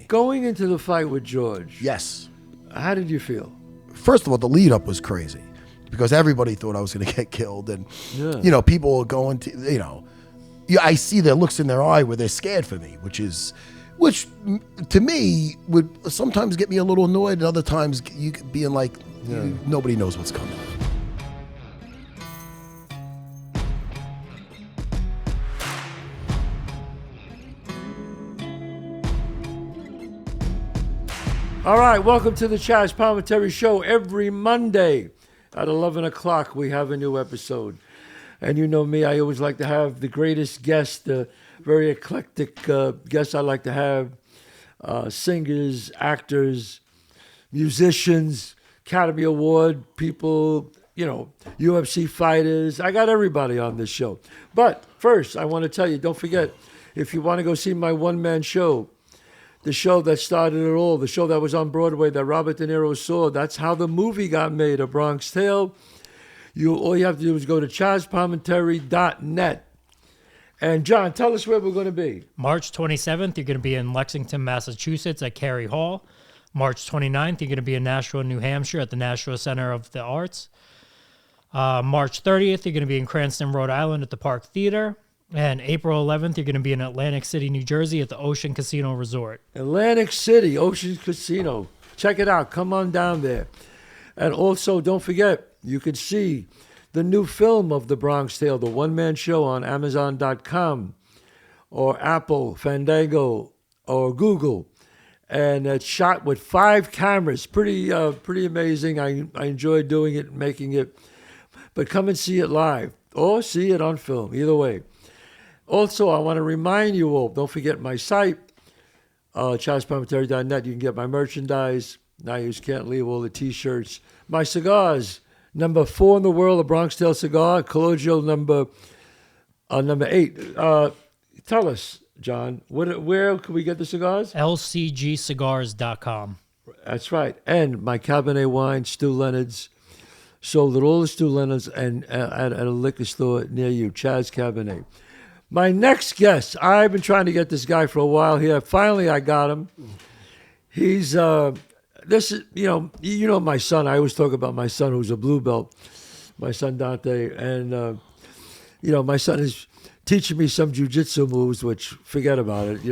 Going into the fight with George. Yes. How did you feel? First of all, the lead up was crazy because everybody thought I was going to get killed. And, people were going to, I see their looks in their eye where they're scared for me, which to me would sometimes get me a little annoyed, and other times you being like, nobody knows what's coming. All right, welcome to the Chazz Palminteri Show. Every Monday at 11 o'clock, we have a new episode. And you know me, I always like to have the greatest guests, the very eclectic guests I like to have, singers, actors, musicians, Academy Award people, UFC fighters. I got everybody on this show. But first, I want to tell you, don't forget, if you want to go see my one-man show, the show that started it all, the show that was on Broadway that Robert De Niro saw, that's how the movie got made, A Bronx Tale. All you have to do is go to ChazzPalminteri.net. And John, tell us where we're going to be. March 27th, you're going to be in Lexington, Massachusetts at Cary Hall. March 29th, you're going to be in Nashua, New Hampshire at the Nashua Center of the Arts. March 30th, you're going to be in Cranston, Rhode Island at the Park Theater. And April 11th, you're going to be in Atlantic City, New Jersey at the Ocean Casino Resort. Atlantic City, Ocean Casino. Check it out. Come on down there. And also, don't forget, you can see the new film of The Bronx Tale, the one-man show on Amazon.com or Apple, Fandango, or Google. And it's shot with 5 cameras. Pretty amazing. I enjoy doing it, making it. But come and see it live or see it on film, either way. Also, I want to remind you all, don't forget my site, ChazzPalminteri.net. You can get my merchandise. Now you just can't leave all the T-shirts. My cigars, number 4 in the world, a Bronx Tale cigar, Collegio number 8. Tell us, John, where can we get the cigars? LCGcigars.com. That's right. And my Cabernet wine, Stu Leonard's, sold at all the Stu Leonard's and at a liquor store near you, Chazz Cabernet. My next guest, I've been trying to get this guy for a while here. Finally, I got him. He's, this is, my son. I always talk about my son who's a blue belt, my son Dante. And, my son is teaching me some jiu-jitsu moves, which forget about it.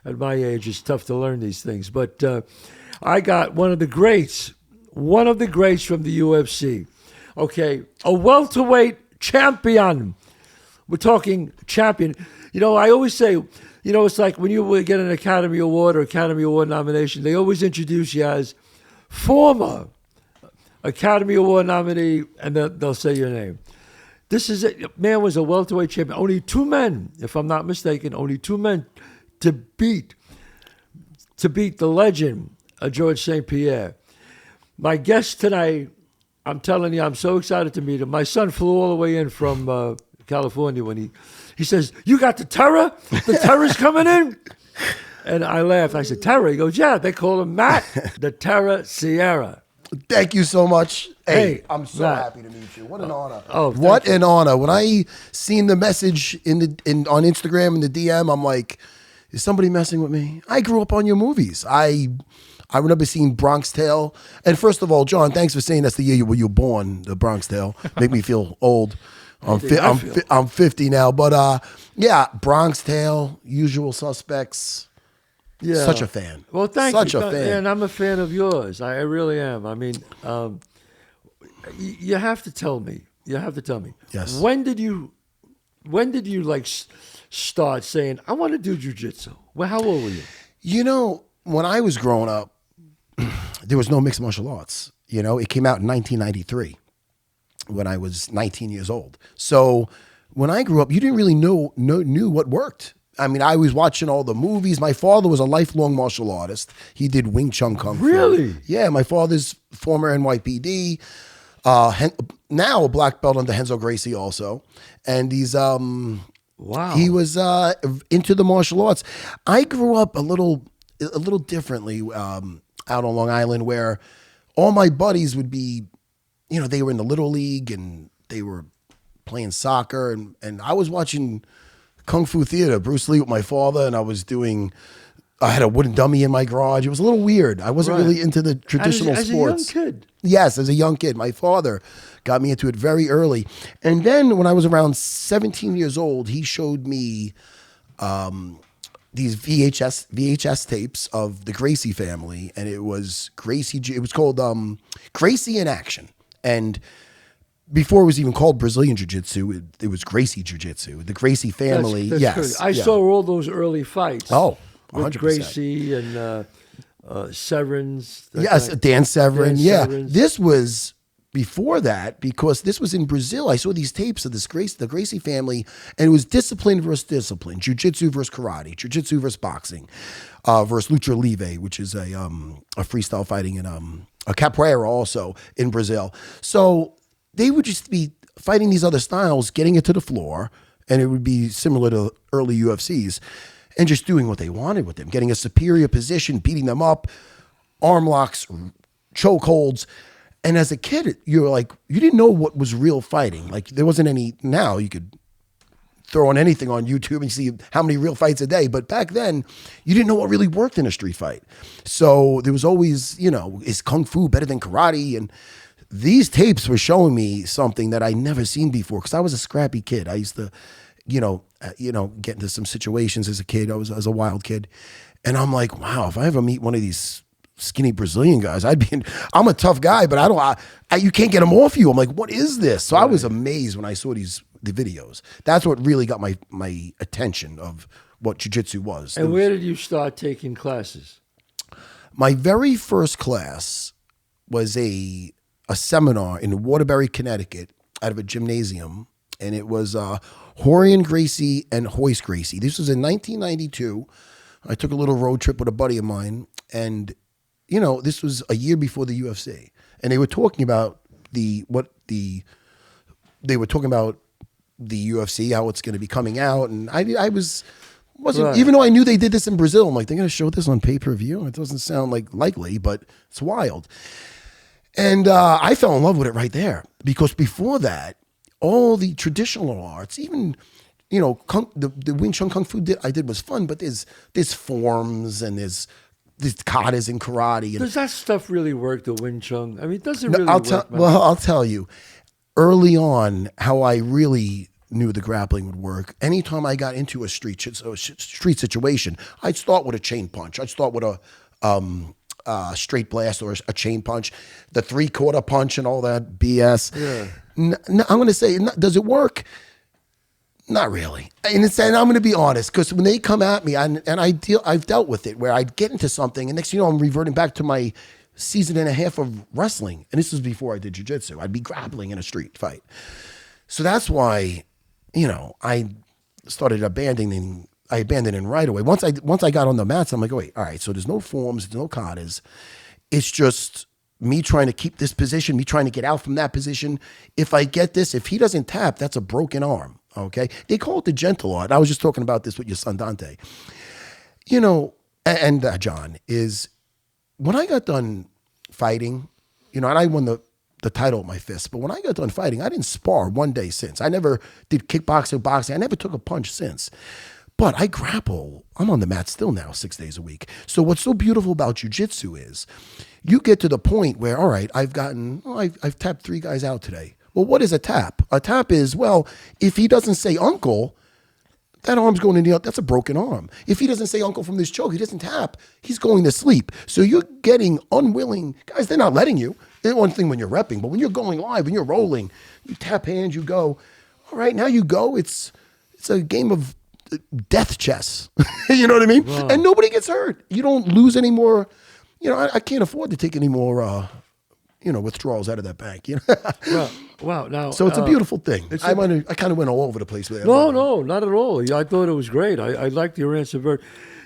At my age, it's tough to learn these things. But I got one of the greats from the UFC. Okay, a welterweight champion. We're talking champion. I always say, it's like when you get an Academy Award or Academy Award nomination, they always introduce you as former Academy Award nominee, and they'll say your name. This is it. Man was a welterweight champion. Only 2 men, if I'm not mistaken, to beat the legend, Georges St-Pierre. My guest tonight, I'm telling you, I'm so excited to meet him. My son flew all the way in from California when he says, "You got the Terror? The Terror's coming in?" And I laughed. I said, "Terror?" He goes, "Yeah, they call him Matt the Terror Serra." Thank you so much. Hey, I'm so happy to meet you. What an honor. What an honor. When I seen the message on Instagram in the DM, I'm like, is somebody messing with me? I grew up on your movies. I remember seeing Bronx Tale. And first of all, John, thanks for saying that's the year you were born, the Bronx Tale. Make me feel old. I'm 50 now, but Bronx Tale, Usual Suspects. Yeah, such a fan. Well, thank you. Such a fan, and I'm a fan of yours. I really am. I mean, you have to tell me. Yes. When did you start saying, "I want to do jiu-jitsu"? Well, how old were you? When I was growing up, there was no mixed martial arts. It came out in 1993. When I was 19 years old. So when I grew up, you didn't really knew what worked. I mean, I was watching all the movies. My father was a lifelong martial artist. He did Wing Chun Kung Fu. Really? Yeah, my father's former NYPD. Now a black belt under Hickson Gracie also. And he's wow. He was into the martial arts. I grew up a little differently out on Long Island, where all my buddies would be, they were in the Little League and they were playing soccer, and I was watching Kung Fu theater, Bruce Lee with my father, and I was doing I had a wooden dummy in my garage. It was a little weird. I wasn't really into the traditional sports. As a young kid? Yes, as a young kid. My father got me into it very early. And then when I was around 17 years old, he showed me these VHS tapes of the Gracie family. And it was it was called Gracie in Action. And before it was even called Brazilian Jiu-Jitsu, it was Gracie Jiu-Jitsu. The Gracie family, that's I saw all those early fights. Oh, 100%. With Gracie and Severins. Yes, Dan Severin. Severins. This was before that because this was in Brazil. I saw these tapes of the Gracie family, and it was discipline versus discipline, jiu-jitsu versus karate, jiu-jitsu versus boxing, versus lucha livre, which is a freestyle fighting in a capoeira also in Brazil. So they would just be fighting these other styles, getting it to the floor, and it would be similar to early UFCs. And just doing what they wanted with them, getting a superior position, beating them up, arm locks, choke holds. And as a kid, you were like, you didn't know what was real fighting. Like there wasn't any, now you could throw on anything on YouTube and see how many real fights a day. But back then, you didn't know what really worked in a street fight. So there was always, is Kung Fu better than karate? And these tapes were showing me something that I never seen before because I was a scrappy kid. I used to, get into some situations as a kid. I was a wild kid. And I'm like, wow, if I ever meet one of these skinny Brazilian guys, I'm a tough guy, but you can't get them off you. I'm like, what is this? So I was amazed when I saw the videos. That's what really got my attention of what jiu-jitsu was. And where did you start taking classes? My very first class was a seminar in Waterbury, Connecticut, out of a gymnasium. And it was Horian Gracie and Hoist Gracie. This was in 1992. I took a little road trip with a buddy of mine. And, this was a year before the UFC. And they were talking about the UFC, how it's going to be coming out. And I wasn't, right. Even though I knew they did this in Brazil, I'm like, they're going to show this on pay-per-view? It doesn't sound likely, but it's wild. And I fell in love with it right there. Because before that, all the traditional arts, even, the Wing Chun Kung Fu I did was fun, but there's forms and there's katas in karate. Does that stuff really work, the Wing Chun? I mean, does it really work? Well, I'll tell you, early on, how I really knew the grappling would work, anytime I got into a street situation, I'd start with a chain punch. I'd start with a straight blast or a chain punch, the 3/4 punch and all that BS. Yeah. I'm going to say, does it work? Not really. And I'm going to be honest, because when they come at me, and I've dealt with it, where I'd get into something, and next thing you know, I'm reverting back to my season and a half of wrestling. And this was before I did jiu-jitsu. I'd be grappling in a street fight. So that's why, I started abandoning right away. Once I got on the mats, I'm like, oh, wait, all right, so there's no forms, there's no katas. It's just me trying to keep this position, me trying to get out from that position. If I get this, if he doesn't tap, that's a broken arm, okay? They call it the gentle art. I was just talking about this with your son, Dante. And John, is when I got done fighting, and I won the title with my fist, but when I got done fighting, I didn't spar one day since. I never did kickboxing, boxing. I never took a punch since. But I grapple. I'm on the mat still now 6 days a week. So what's so beautiful about jiu-jitsu is you get to the point where, all right, I've tapped 3 guys out today. Well, what is a tap? A tap is, well, if he doesn't say uncle, that arm's going in the other. That's a broken arm. If he doesn't say uncle from this choke, he doesn't tap, he's going to sleep. So you're getting unwilling. Guys, they're not letting you. They're one thing when you're repping, but when you're going live, when you're rolling, you tap hands, you go. All right, now you go. It's a game of death chess. You know what I mean? Wow. And nobody gets hurt. You don't lose any more. I can't afford to take any more, withdrawals out of that bank. Wow. Now, so it's a beautiful thing. I kind of went all over the place with that. No, not at all. I thought it was great. I liked your answer.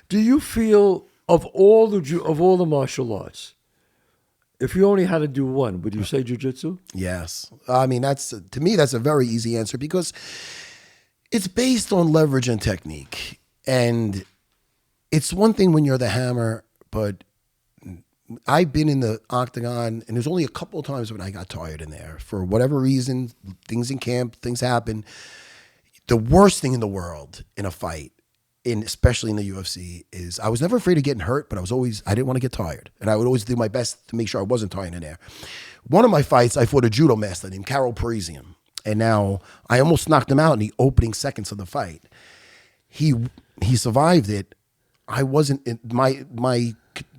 Do you feel of all the martial arts, if you only had to do one, would you say jiu-jitsu? Yes. I mean, to me, that's a very easy answer because it's based on leverage and technique. And it's one thing when you're the hammer, but I've been in the octagon, and there's only a couple of times when I got tired in there. For whatever reason, things in camp, things happen. The worst thing in the world in a fight especially in the UFC, is I was never afraid of getting hurt, but I didn't want to get tired. And I would always do my best to make sure I wasn't tired in there. One of my fights, I fought a judo master named Carol Parisian. And now I almost knocked him out in the opening seconds of the fight. He survived it. I wasn't, my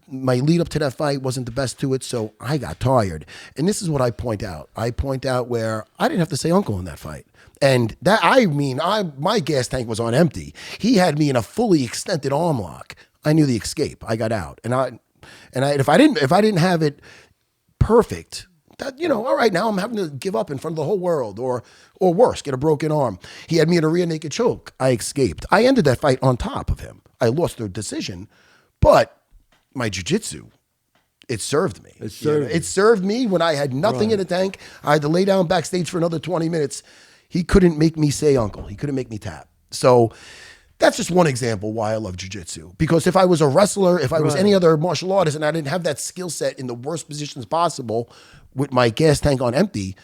lead up to that fight wasn't the best to it, so I got tired. And this is what I point out. I point out where I didn't have to say uncle in that fight. And that, my gas tank was on empty. He had me in a fully extended arm lock. I knew the escape. I got out. If I didn't have it perfect, that, all right, now I'm having to give up in front of the whole world, or worse, get a broken arm. He had me in a rear naked choke. I escaped. I ended that fight on top of him. I lost the decision, but my jiu-jitsu, it served me. It served me when I had nothing in the tank. I had to lay down backstage for another 20 minutes. He couldn't make me say uncle. He couldn't make me tap. So that's just one example why I love jiu-jitsu. Because if I was a wrestler, if I was any other martial artist, and I didn't have that skill set in the worst positions possible with my gas tank on empty,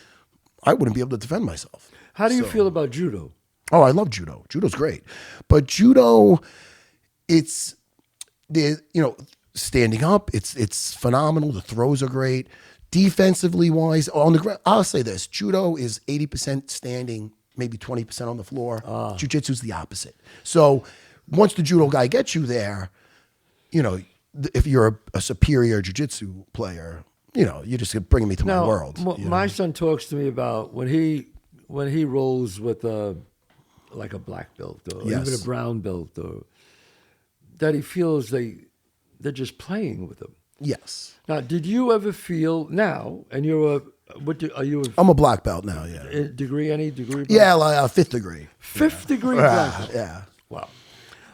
I wouldn't be able to defend myself. How do you feel about judo? Oh, I love judo. Judo's great. But judo, it's standing up, it's phenomenal. The throws are great. Defensively wise, on the ground, I'll say this: judo is 80% standing, maybe 20% on the floor. Jiu-jitsu's the opposite. So once the judo guy gets you there, if you're a superior jiu-jitsu player, you're just bringing me to my world. My son talks to me about when he rolls with like a black belt or even a brown belt, or that he feels they're just playing with him. Yes. Now, did you ever feel now, and I'm a black belt now, yeah. Any degree? Black? Yeah, like fifth degree. Fifth degree black belt? Yeah. Wow.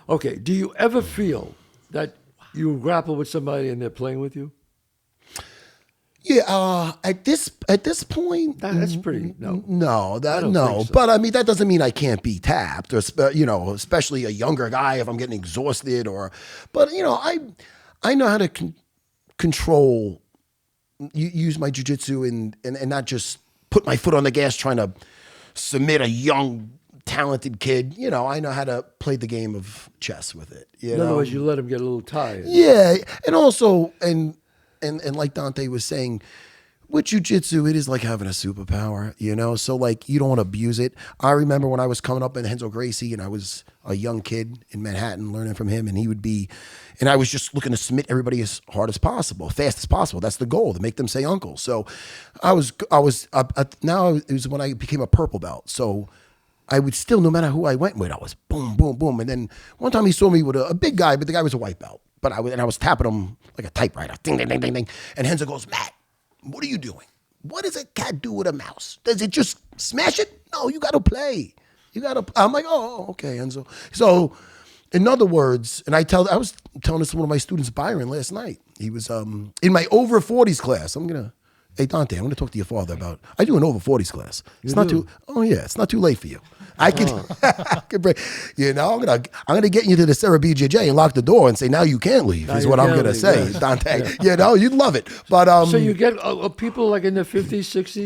Okay, do you ever feel that you grapple with somebody and they're playing with you? Yeah, at this point, that's pretty no. No, So. But I mean, that doesn't mean I can't be tapped, or especially a younger guy if I'm getting exhausted, but I know how to control, use my jiu-jitsu and not just put my foot on the gas trying to submit a young, talented kid. I know how to play the game of chess with it. In other words, you let him get a little tired. Yeah, and also, and like Dante was saying, with jiu-jitsu, it is like having a superpower, So, like, you don't want to abuse it. I remember when I was coming up in Hickson Gracie, and I was a young kid in Manhattan learning from him, and I was just looking to submit everybody as hard as possible, fast as possible. That's the goal, to make them say uncle. So, now it was when I became a purple belt. So, I would still, no matter who I went with, I was boom, boom, boom. And then one time he saw me with a big guy, but the guy was a white belt. But I was tapping him like a typewriter, ding, ding, ding, ding, ding. And Henzo goes, "Matt, what are you doing? What does a cat do with a mouse? Does it just smash it? No, you got to play. I'm like, oh, okay, Enzo. So, in other words, and I was telling this to one of my students, Byron, last night. He was in my over 40s class. Hey, Dante, I'm going to talk to your father about, I do an over 40s class. It's not too late for you. I can, I'm gonna get you to the Serra BJJ and lock the door and say, now you can't leave, is what I'm gonna say, Dante. Yeah. You'd love it. But so you get people like in their 50s, 60s?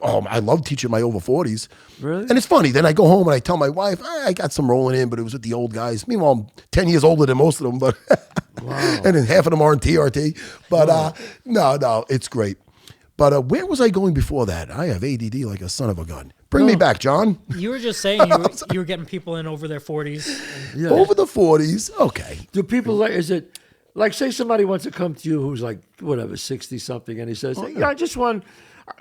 I love teaching my over 40s. Really? And it's funny, then I go home and I tell my wife, I got some rolling in, but it was with the old guys. Meanwhile, I'm 10 years older than most of them, but wow. And then half of them are in TRT. But no, it's great. But where was I going before that? I have ADD like a son of a gun. Bring me back, John. You were just saying you were getting people in over their 40s. Yeah. Over the 40s, okay. Do people is it like, say somebody wants to come to you who's like, whatever, 60-something, and he says, I just want,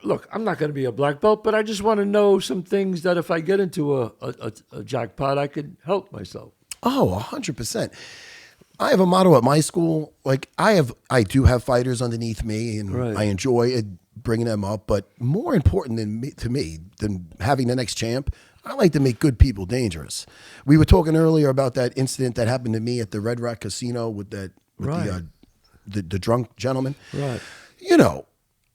look, I'm not going to be a black belt, but I just want to know some things that if I get into a jackpot, I could help myself. Oh, 100%. I have a motto at my school. Like, I do have fighters underneath me, and I enjoy it, bringing them up. But more important than having the next champ, I like to make good people dangerous. We were talking earlier about that incident that happened to me at the Red Rock Casino with the drunk gentleman. Right.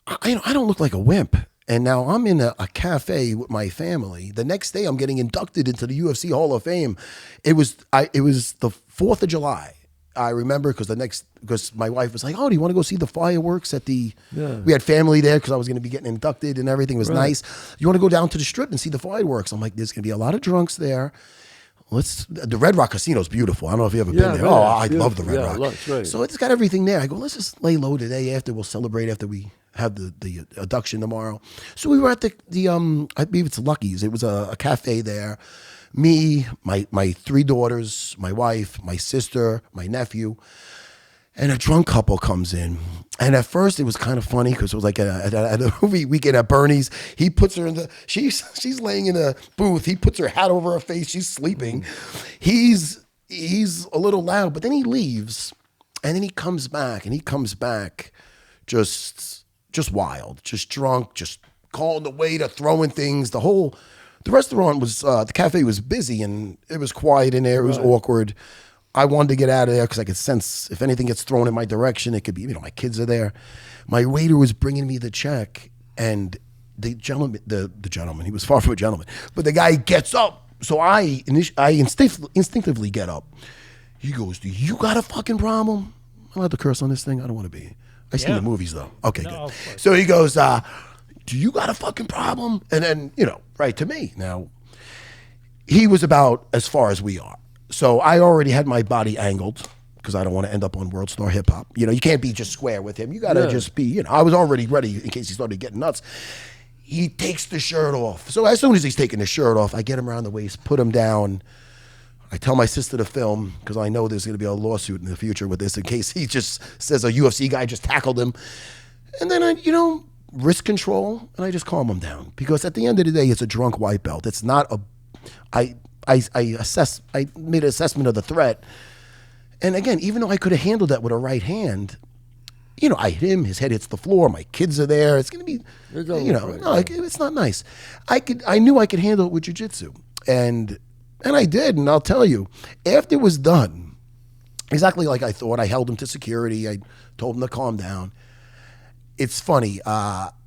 I don't look like a wimp. And now I'm in a cafe with my family. The next day, I'm getting inducted into the UFC Hall of Fame. It was the 4th of July. I remember because my wife was like, "Oh, do you want to go see the fireworks at the?" Yeah. We had family there because I was going to be getting inducted and everything was nice. You want to go down to the strip and see the fireworks? I'm like, there's going to be a lot of drunks there. the Red Rock Casino is beautiful. I don't know if you ever been there. Oh, I love the Red Rock. Right. So it's got everything there. I go, let's just lay low today after we'll celebrate after we have the abduction tomorrow. So we were at the I believe it's Lucky's. It was a cafe there. Me, my 3 daughters, my wife, my sister, my nephew, and a drunk couple comes in. And at first it was kind of funny because it was like at a movie weekend at Bernie's. He puts her she's laying in a booth. He puts her hat over her face. She's sleeping. He's a little loud, but then he leaves, and then he comes back just wild, just drunk, just calling the waiter, throwing things. The restaurant was, the cafe was busy and it was quiet in there. It was awkward. I wanted to get out of there because I could sense if anything gets thrown in my direction, it could be, my kids are there. My waiter was bringing me the check, and the gentleman, he was far from a gentleman, but the guy gets up. So I instinctively get up. He goes, "Do you got a fucking problem?" I'm allowed to curse on this thing? I don't want to be. I seen the movies though. Okay, good. So he goes, "Do you got a fucking problem?" And then, right to me. Now, he was about as far as we are. So I already had my body angled because I don't want to end up on World Star Hip Hop. You can't be just square with him. You got to just be, I was already ready in case he started getting nuts. He takes the shirt off. So as soon as he's taking the shirt off, I get him around the waist, put him down. I tell my sister to film because I know there's going to be a lawsuit in the future with this in case he just says a UFC guy just tackled him. And then I, risk control, and I just calm him down because at the end of the day, it's a drunk white belt. It's not I made an assessment of the threat. And again, even though I could have handled that with a right hand, I hit him, his head hits the floor, my kids are there. It's going to be, it's not nice. I knew I could handle it with jiu-jitsu. And I did, and I'll tell you, after it was done, exactly like I thought, I held him to security. I told him to calm down. It's funny,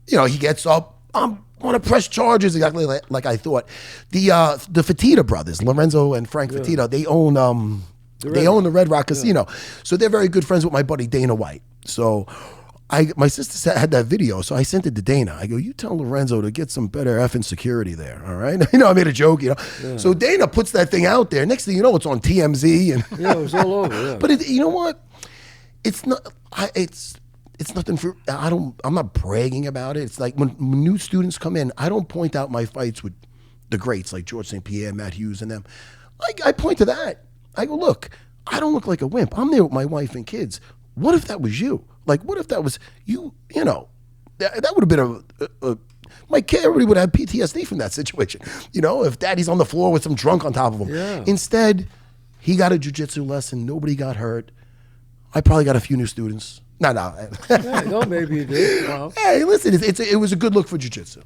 he gets up, I want to press charges exactly like I thought. The Fertitta brothers, Lorenzo and Frank Fertitta, they own the Red Rock Casino. So they're very good friends with my buddy Dana White. So my sister had that video, so I sent it to Dana. I go, "You tell Lorenzo to get some better effing security there, all right?" I made a joke, So Dana puts that thing out there. Next thing you know, it's on TMZ. And it was all over, yeah. But you know what? It's not, it's nothing for, I'm not bragging about it. It's like when new students come in, I don't point out my fights with the greats like Georges St-Pierre, Matt Hughes, and them. I point to that. I go, "Look, I don't look like a wimp. I'm there with my wife and kids. What if that was you? Like, what if that was you? That would have been my kid, everybody would have PTSD from that situation. If daddy's on the floor with some drunk on top of him. Yeah. Instead, he got a jiu-jitsu lesson. Nobody got hurt. I probably got a few new students. No. Maybe you did. Wow. Hey, listen, it was a good look for jiu-jitsu.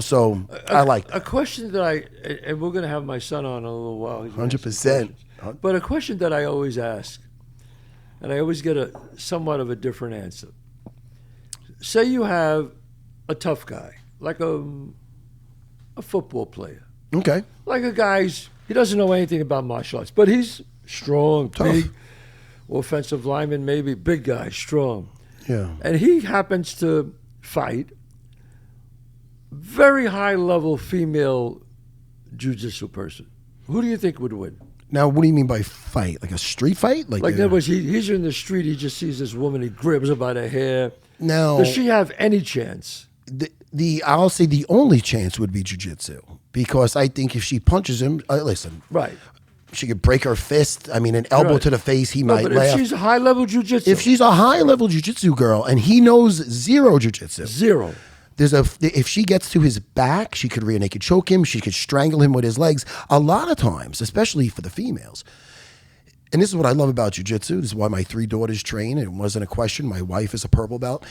So I like that. A question that and we're going to have my son on in a little while. 100%. But a question that I always ask, and I always get somewhat of a different answer. Say you have a tough guy, like a football player. Okay. Like a guy's, he doesn't know anything about martial arts, but he's strong, tough. Big, offensive lineman, maybe, big guy, strong. Yeah. And he happens to fight very high-level female jiu-jitsu person. Who do you think would win? Now, what do you mean by fight? Like a street fight? Like in other words, he's in the street, he just sees this woman, he grabs her by the hair. Now, does she have any chance? I'll say the only chance would be jiu-jitsu, because I think if she punches him, listen, right, she could break her fist. I mean, an elbow to the face, he might laugh. If she's a high-level jiu-jitsu. If she's a high-level jiu-jitsu girl and he knows zero jiu-jitsu. Zero. If she gets to his back, she could rear naked choke him. She could strangle him with his legs. A lot of times, especially for the females. And this is what I love about jiu-jitsu. This is why my 3 daughters train. It wasn't a question. My wife is a purple belt.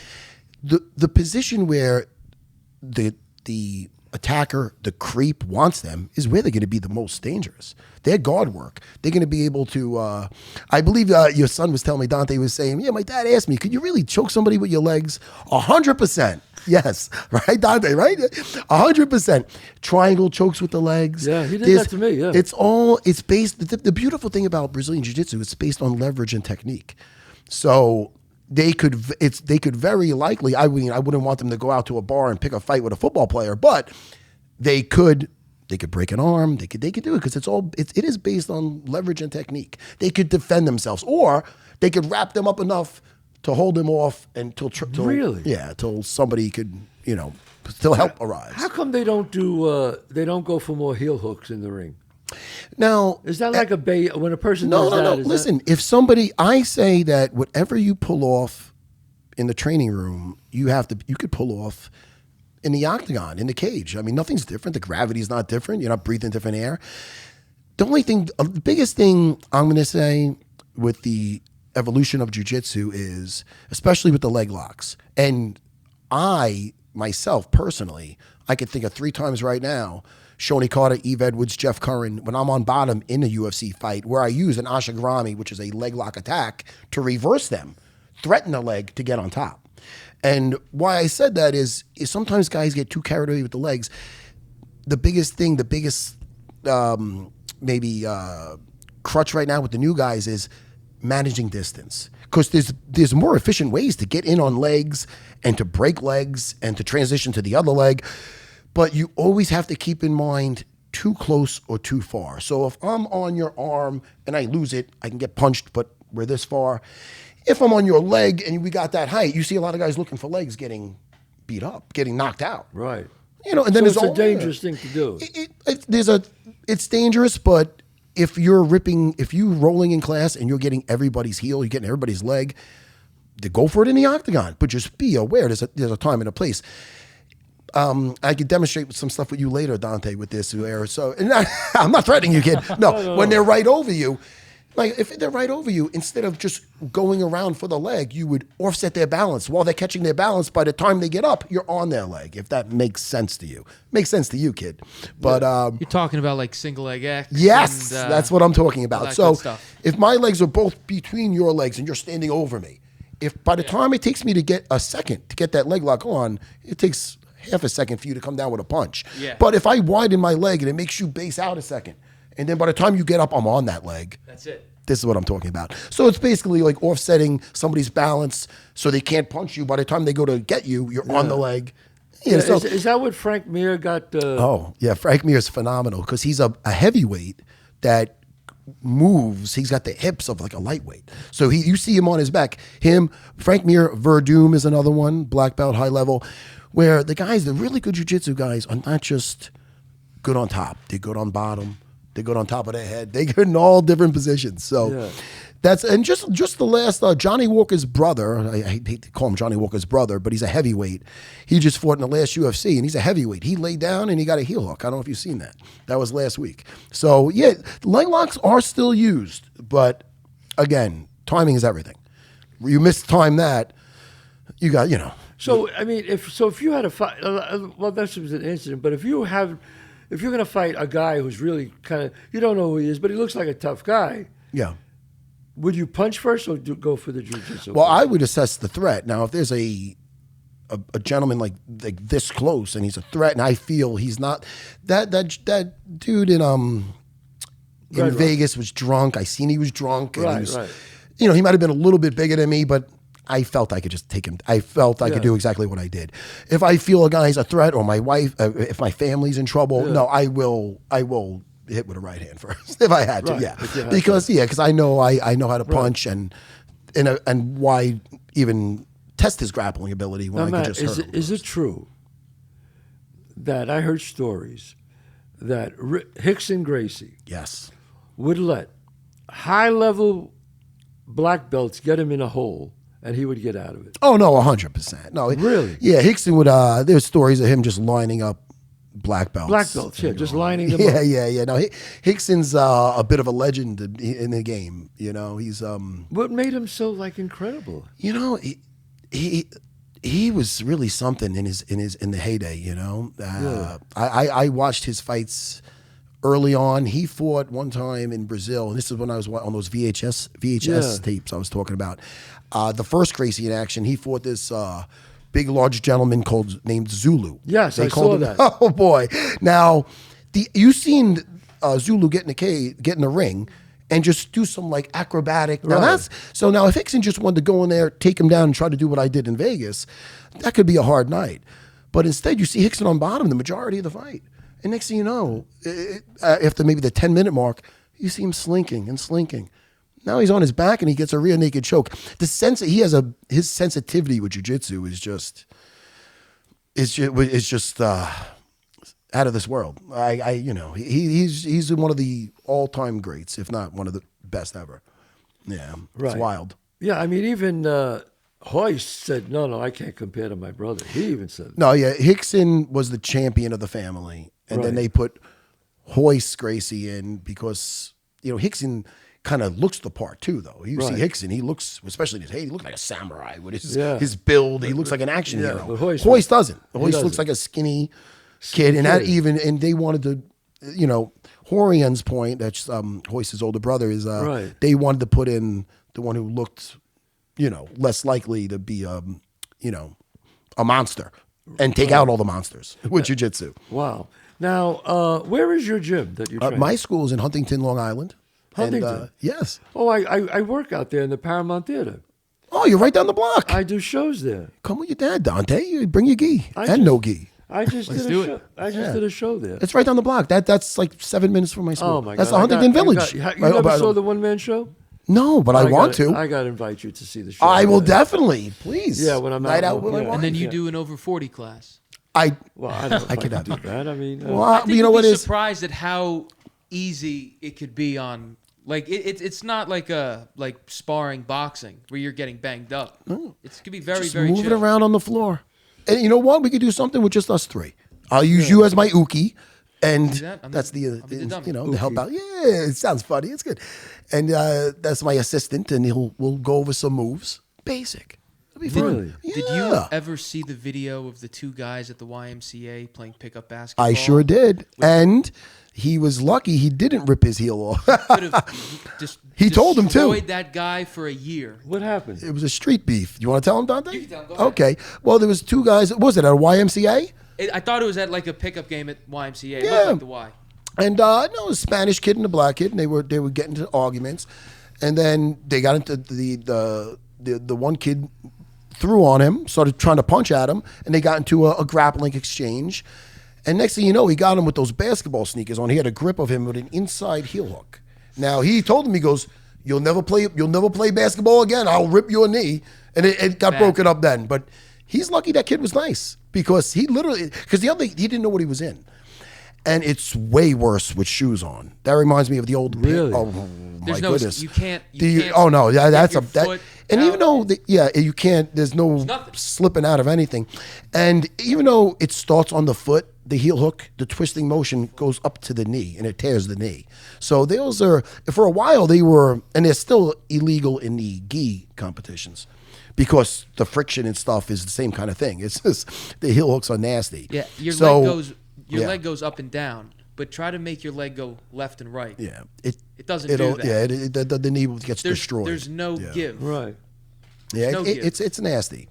The position where the attacker, the creep wants them is where they're going to be the most dangerous. Their guard work. They're going to be able to, I believe your son was telling me, Dante was saying, yeah, my dad asked me, could you really choke somebody with your legs? 100%. Yes. Right, Dante, right? 100%. Triangle chokes with the legs. Yeah, he did that to me, yeah. It's based, the beautiful thing about Brazilian Jiu-Jitsu, it's based on leverage and technique. So they could very likely, I wouldn't want them to go out to a bar and pick a fight with a football player, but they could They could break an arm. They could do it because it is based on leverage and technique. They could defend themselves, or they could wrap them up enough to hold them off until really, till somebody could still help arise. How come they don't do? They don't go for more heel hooks in the ring? Now, is that like when a person no, does that? No. Listen, if somebody, I say that whatever you pull off in the training room, you could pull off in the octagon, in the cage. I mean, nothing's different. The gravity's not different. You're not breathing different air. The biggest thing I'm going to say with the evolution of jiu-jitsu is, especially with the leg locks, and I, myself, personally, I could think of 3 times right now, Shoney Carter, Eve Edwards, Jeff Curran, when I'm on bottom in a UFC fight, where I use an ashigarami, which is a leg lock attack, to reverse them, threaten the leg to get on top. And why I said that is sometimes guys get too carried away with the legs. The biggest crutch right now with the new guys is managing distance. Because there's more efficient ways to get in on legs and to break legs and to transition to the other leg. But you always have to keep in mind too close or too far. So if I'm on your arm and I lose it, I can get punched, but we're this far. If I'm on your leg and we got that height, you see a lot of guys looking for legs getting beat up, getting knocked out. Right. And then it's a dangerous thing to do. It's dangerous, but if you're rolling in class and you're getting everybody's heel, you're getting everybody's leg, to go for it in the octagon. But just be aware there's a time and a place. I could demonstrate some stuff with you later, Dante, with this. So, I'm not threatening you, kid. No, when they're right over you, like if they're right over you, instead of just going around for the leg, you would offset their balance. While they're catching their balance, by the time they get up, you're on their leg, if that makes sense to you. Makes sense to you, kid. But you're talking about like single leg X. Yes, and, that's what I'm talking about. So stuff. If my legs are both between your legs and you're standing over me, if by the time it takes me to get a second to get that leg lock on, it takes half a second for you to come down with a punch. Yeah. But if I widen my leg and it makes you base out a second, and then by the time you get up, I'm on that leg. That's it. This is what I'm talking about. So it's basically like offsetting somebody's balance so they can't punch you. By the time they go to get you, you're on the leg. Yeah, so, is that what Frank Mir got? Oh, yeah. Frank Mir is phenomenal because he's a heavyweight that moves. He's got the hips of like a lightweight. So you see him on his back. Frank Mir, Verdum is another one, black belt, high level, where the really good jiu-jitsu guys are not just good on top. They're good on bottom. They're good on top of their head. They're good in all different positions. So and just the last, Johnny Walker's brother, I hate to call him Johnny Walker's brother, but he's a heavyweight. He just fought in the last UFC, and he's a heavyweight. He laid down, and he got a heel hook. I don't know if you've seen that. That was last week. So, yeah, leg locks are still used, but, again, timing is everything. You mistime that, you got, So, I mean, if you had a fight, well, that's an incident, but if you're going to fight a guy who's really kind of, you don't know who he is, but he looks like a tough guy. Yeah. Would you punch first or go for the jiu-jitsu? Well, I would assess the threat. Now, if there's a gentleman like this close and he's a threat, and I feel he's not, that dude in Vegas was drunk. I seen he was drunk. And right. He might have been a little bit bigger than me, but I felt I could just take him. I felt I could do exactly what I did. If I feel a guy's a threat or my wife, if my family's in trouble, no, I will hit with a right hand first if I had to. Because I know how to punch and why even test his grappling ability when now, I Matt, could just hurt him. Is it true that I heard stories that Hickson Gracie would let high-level black belts get him in a hole and he would get out of it? Oh, no, 100%. No, really? Yeah, Hickson would, there's stories of him just lining up black belts. Black belts, just lining them up. Yeah. No, Hickson's a bit of a legend in the game. He's What made him so incredible? He was really something in the heyday. I watched his fights early on. He fought one time in Brazil, and this is when I was on those VHS tapes I was talking about. The first Gracie in action, he fought this big, large gentleman named Zulu. Yes, I saw that. Oh boy! Now, you seen Zulu get in the ring, and just do some acrobatic. Now now if Hickson just wanted to go in there, take him down, and try to do what I did in Vegas, that could be a hard night. But instead, you see Hickson on bottom the majority of the fight, And next thing you know, after maybe the 10-minute mark, you see him slinking and slinking. Now he's on his back and he gets a rear naked choke. The sense that he has his sensitivity with jiu-jitsu is just out of this world. He's one of the all-time greats, if not one of the best ever. Yeah, it's wild. Yeah, I mean, even Hoist said, no, I can't compare to my brother. He even said that. No, yeah, Hickson was the champion of the family, and then they put Hoist Gracie in because, Hickson kind of looks the part too, though. You see Hickson, he looks, especially in his head, he looks like a samurai with his build. He looks like an action hero. But Hoist doesn't. Hoist looks like a skinny kid, and they wanted to, Horian's point, that's Hoist's older brother, is they wanted to put in the one who looked, less likely to be, a monster and take out all the monsters with jiu-jitsu. Wow. Now, where is your gym that you train? My school is in Huntington, Long Island. Huntington? And, yes. Oh, I work out there in the Paramount Theater. Oh, you're right down the block. I do shows there. Come with your dad, Dante. You bring your gi no gi. I just did a show there. It's right down the block. That's like 7 minutes from my school. Oh my God! That's the Huntington Village. You never saw the one-man show? No, but I want to. I got to invite you to see the show. I will definitely, please. Yeah, when I'm out with my wife. And then you do an over 40 class. I don't know if I could do that. I mean, I think you'd be surprised at how easy it could be on. Like it's not like sparring boxing where you're getting banged up. It could be very very move it chill. around on the floor. And you know what? We could do something with just us three. I'll use you as my uki, and that's the help out. Yeah, it sounds funny. It's good. And that's my assistant, and we'll go over some moves. Basic. It'll be fun. Really? Yeah. Did you ever see the video of the two guys at the YMCA playing pickup basketball? I sure did. And he was lucky he didn't rip his heel off. He told him to. Destroyed that guy for a year. What happened? It was a street beef. You want to tell him, Dante? You can tell him. Go ahead. Okay. Well, there was two guys. Was it at a YMCA? I thought it was at like a pickup game at YMCA. It Yeah. looked like the Y. And no, a Spanish kid and a black kid, and they were getting into arguments, and then they got into the one kid threw on him, started trying to punch at him, and they got into a grappling exchange. And next thing you know, he got him with those basketball sneakers on. He had a grip of him with an inside heel hook. Now he told him, he goes, "You'll never play basketball again. I'll rip your knee." And it got broken up then. But he's lucky that kid was nice because he didn't know what he was in. And it's way worse with shoes on. That reminds me of the old. Really? Oh my goodness! You can't. Oh no! Yeah, that's a foot And out. even though you can't. There's no slipping out of anything. And even though it starts on the foot, the heel hook, the twisting motion goes up to the knee and it tears the knee. So those are, for a while they were, and they're still illegal in the gi competitions. Because the friction and stuff is the same kind of thing. It's just the heel hooks are nasty. Yeah, your leg goes up and down, but try to make your leg go left and right. Yeah, it doesn't do that. Yeah, the knee gets destroyed. There's no give. Right. Yeah, it's nasty.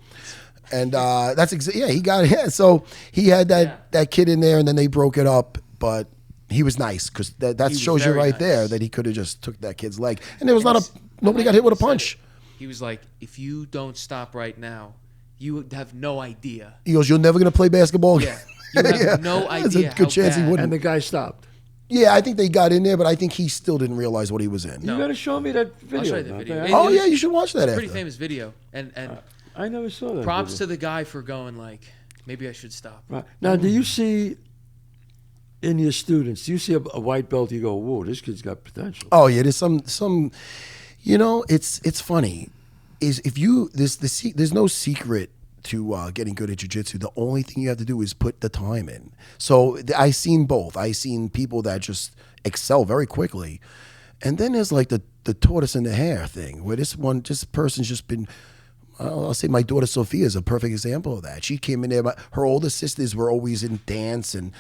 And he got it. So he had that kid in there, and then they broke it up. But he was nice because that shows you right there that he could have just took that kid's leg, and there was nobody got hit with a punch. He was like, if you don't stop right now, you have no idea. He goes, "You're never going to play basketball again." You have no idea. There's a good chance he wouldn't. And the guy stopped. Yeah, I think they got in there, but I think he still didn't realize what he was in. You got to show me that video. I'll show you the video. Oh yeah, you should watch that. Pretty famous video, and I never saw that. props video. to the guy for going like, maybe I should stop. Right. Now, do you see in your students? Do you see a white belt? You go, "Whoa, this kid's got potential." Oh yeah, there's some. It's funny. There's no secret to getting good at jiu-jitsu. The only thing you have to do is put the time in. So I seen both. I seen people that just excel very quickly, and then there's like the tortoise and the hare thing, where this person's just been. I'll say my daughter Sophia is a perfect example of that. She came in there. Her older sisters were always in dance and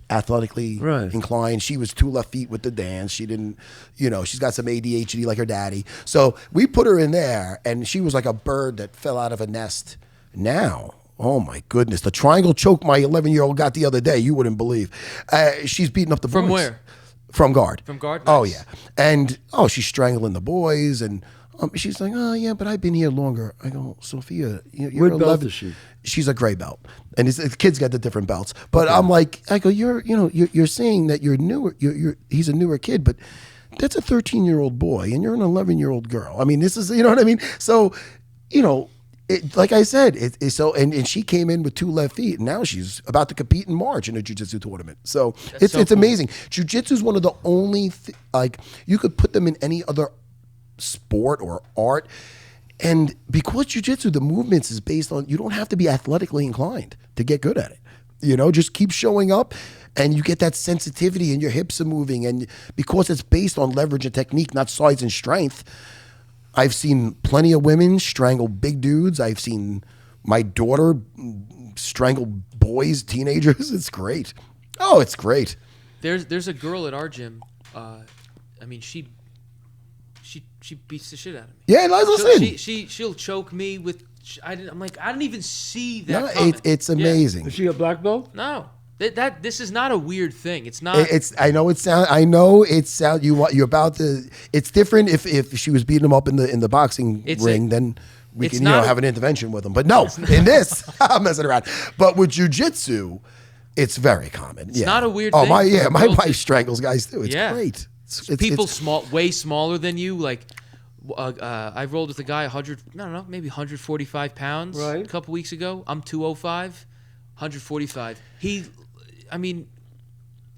athletically inclined. She was 2 left feet with the dance. She didn't, she's got some ADHD like her daddy. So we put her in there, and she was like a bird that fell out of a nest. Now, oh my goodness, the triangle choke my 11-year-old got the other day, you wouldn't believe. She's beating up the boys. From where? From guard. From guard? Oh Nice. yeah. And she's strangling the boys, and She's like, oh yeah, but I've been here longer. I go, Sophia, you're What 11. belt is she? She's a gray belt, and the kids got the different belts. But I'm like, I go, you're saying that you're newer. He's a newer kid, but that's a 13-year-old boy, and you're an 11-year-old girl. I mean, this is, you know what I mean? So, like I said, and she came in with 2 left feet, and now she's about to compete in March in a jiu-jitsu tournament. So it's cool. amazing. Jiu-jitsu is one of the only you could put them in any other sport or art, and because jiu-jitsu, the movements is based on, you don't have to be athletically inclined to get good at it. Just keep showing up, and you get that sensitivity, and your hips are moving, and because it's based on leverage and technique, not size and strength. I've seen plenty of women strangle big dudes. I've seen my daughter strangle boys, teenagers. It's great. Oh, it's great. There's a girl at our gym. She beats the shit out of me. Yeah, listen. She'll choke me with. I didn't even see that. No, coming. it's amazing. Is she a black belt? No. This is not a weird thing. It's not. I know it sound. You're about to. It's different if she was beating him up in the boxing ring, then we can have an intervention with him. But no, in this, I'm messing around. But with jiu-jitsu, it's very common. It's not a weird thing. thing. My wife strangles guys too. It's great. People way smaller than you. Like I rolled with a guy 145 pounds a couple weeks ago. I'm 205, 145. He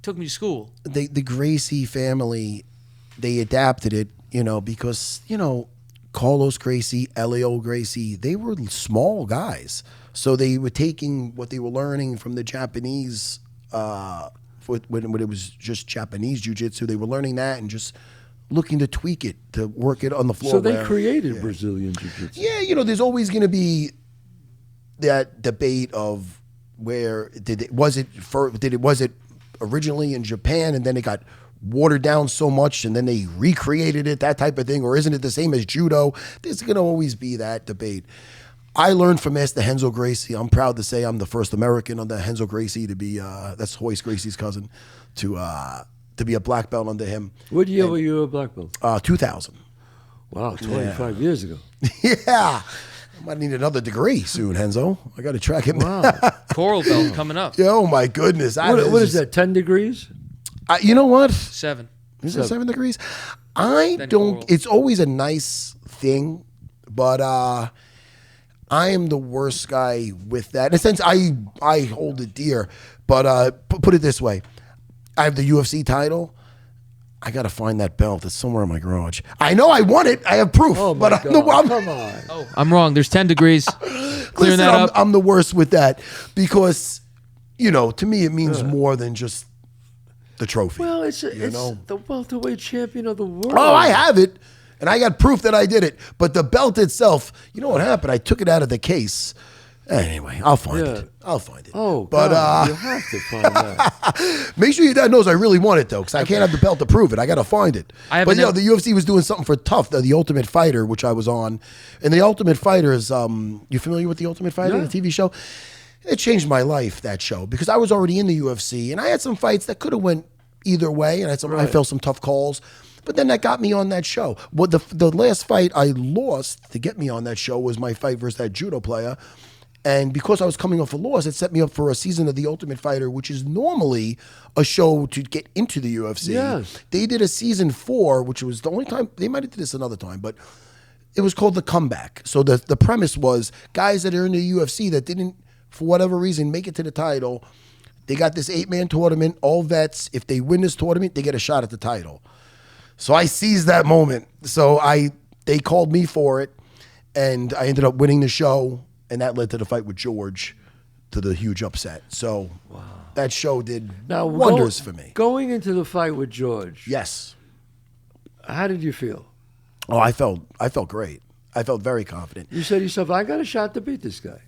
took me to school. The Gracie family, they adapted it, because, Carlos Gracie, Elio Gracie, they were small guys. So they were taking what they were learning from the Japanese, when it was just Japanese jiu-jitsu, they were learning that and just looking to tweak it, to work it on the floor. So they created Brazilian jiu-jitsu. Yeah, there's always going to be that debate of, where was it originally in Japan and then it got watered down so much and then they recreated it, that type of thing, or isn't it the same as judo? There's going to always be that debate. I learned from Master Renzo Gracie. I'm proud to say I'm the first American under Renzo Gracie to be that's Royce Gracie's cousin, to be a black belt under him. What year were you a black belt? 2000. Wow, 25 years ago. Yeah. I might need another degree soon, Renzo. I got to track him. Wow. Coral belt coming up. Oh, my goodness. What is that, 10 degrees? You know what? 7. Is it 7 degrees? I don't. Coral. It's always a nice thing, but I am the worst guy with that. In a sense, I hold it dear, but put it this way. I have the UFC title. I got to find that belt. It's somewhere in my garage. I know I won it. I have proof. Oh, my God. Come on. Oh, I'm wrong. There's 10 degrees. Clearing that up. I'm the worst with that because, to me, it means more than just the trophy. Well, it's the welterweight champion of the world. Oh, I have it. And I got proof that I did it. But the belt itself, you know what happened? I took it out of the case. Anyway, I'll find it. Oh, but God, you have to find that. Make sure your dad knows I really want it, though, because I can't have the belt to prove it. I got to find it. The UFC was doing something for Tough, the Ultimate Fighter, which I was on. And the Ultimate Fighter is, you familiar with the Ultimate Fighter, the TV show? It changed my life, that show, because I was already in the UFC, and I had some fights that could have went either way, and I felt some tough calls. But then that got me on that show. Well, the last fight I lost to get me on that show was my fight versus that judo player. And because I was coming off a loss, it set me up for a season of The Ultimate Fighter, which is normally a show to get into the UFC. Yes. They did a season 4, which was the only time, they might have did this another time, but it was called The Comeback. So the premise was guys that are in the UFC that didn't, for whatever reason, make it to the title. They got this 8-man tournament, all vets. If they win this tournament, they get a shot at the title. So I seized that moment. So they called me for it, and I ended up winning the show. And that led to the fight with George, to the huge upset. So that show did wonders for me. Going into the fight with George. Yes. How did you feel? Oh, I felt great. I felt very confident. You said to yourself, I got a shot to beat this guy.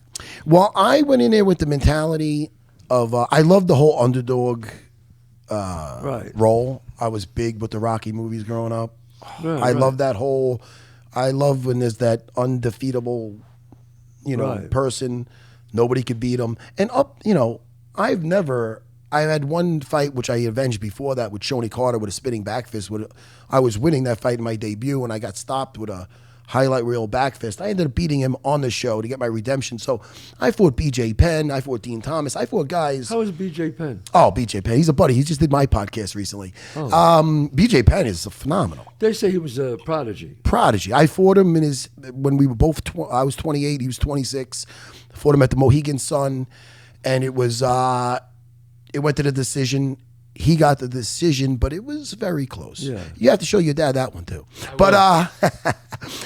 Well, I went in there with the mentality of, I loved the whole underdog role. I was big with the Rocky movies growing up. I love that whole, I love when there's that undefeatable person, nobody could beat him. And I had one fight which I avenged before that with Shoney Carter with a spinning back fist. I was winning that fight in my debut, and I got stopped with a highlight reel back fist. I ended up beating him on the show to get my redemption. So I fought BJ Penn. I fought Dean Thomas. I fought guys. How was BJ Penn? Oh, BJ Penn. He's a buddy. He just did my podcast recently. BJ Penn is phenomenal. They say he was a prodigy. Prodigy. I fought him when we were both, I was 28, he was 26. I fought him at the Mohegan Sun, and it was, it went to the decision. He got the decision, but it was very close. Yeah. You have to show your dad that one too. But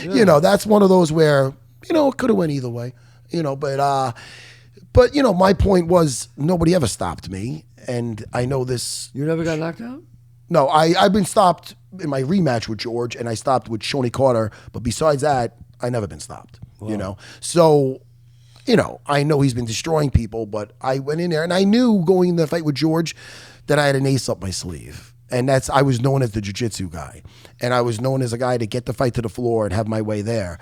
you know, that's one of those where, you know, it could have went either way. You know, but you know, my point was nobody ever stopped me, and I know this. You never got knocked out? No, I've been stopped in my rematch with George, and I stopped with Shoney Carter. But besides that, I never been stopped. Wow. You know, so. You know, I know he's been destroying people, but I went in there and I knew going in the fight with George that I had an ace up my sleeve. And I was known as the jiu-jitsu guy. And I was known as a guy to get the fight to the floor and have my way there.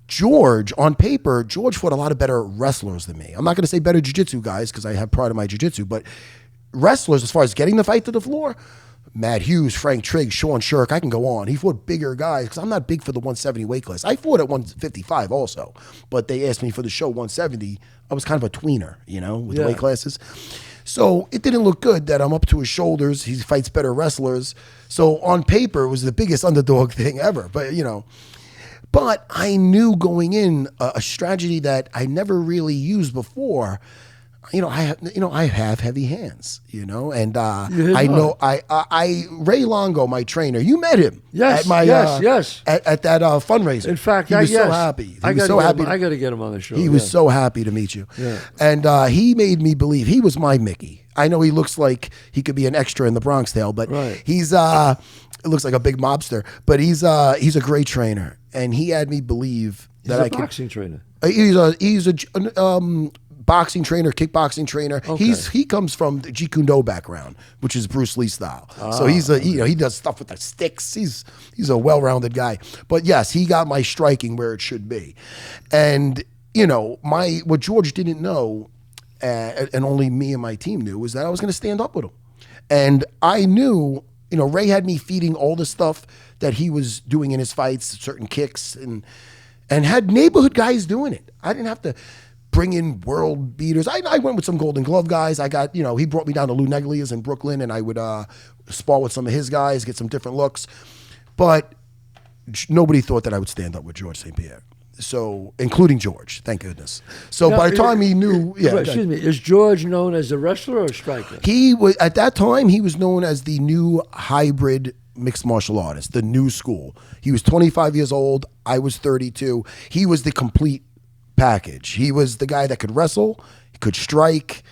George, on paper, George fought a lot of better wrestlers than me. I'm not going to say better jiu-jitsu guys because I have pride in my jiu-jitsu, but wrestlers, as far as getting the fight to the floor, Matt Hughes, Frank Trigg, Sean Shirk, I can go on. He fought bigger guys because I'm not big for the 170 weight class. I fought at 155 also, but they asked me for the show 170. I was kind of a tweener, you know, with the weight classes. So it didn't look good that I'm up to his shoulders. He fights better wrestlers. So on paper, it was the biggest underdog thing ever. But, you know, but I knew going in a strategy that I never really used before. You know, I have heavy hands, you know, and I know I Ray Longo, my trainer, you met him. Yes, at my, yes. At that fundraiser. In fact, he was so happy. I got to get him on the show. He was so happy to meet you. Yeah. And he made me believe he was my Mickey. I know he looks like he could be an extra in the Bronx Tale, but he's it looks like a big mobster, but he's a great trainer, and he had me believe that he's a boxing trainer. He's a boxing trainer, kickboxing trainer. Okay. He comes from the Jeet Kune Do background, which is Bruce Lee style. So he's he does stuff with the sticks. He's a well-rounded guy. But yes, he got my striking where it should be. And you know, what George didn't know, and only me and my team knew, was that I was going to stand up with him. And I knew, you know, Ray had me feeding all the stuff that he was doing in his fights, certain kicks, and had neighborhood guys doing it. I didn't have to bring in world beaters. I went with some Golden Glove guys. I got, you know, he brought me down to Lou Neglia's in Brooklyn, and I would spar with some of his guys, get some different looks. But nobody thought that I would stand up with Georges St-Pierre. So, including George, thank goodness. So now, by the time he knew, excuse me, is George known as a wrestler or a striker? He was, at that time, he was known as the new hybrid mixed martial artist, the new school. He was 25 years old. I was 32. He was the complete package. He was the guy that could wrestle, could strike,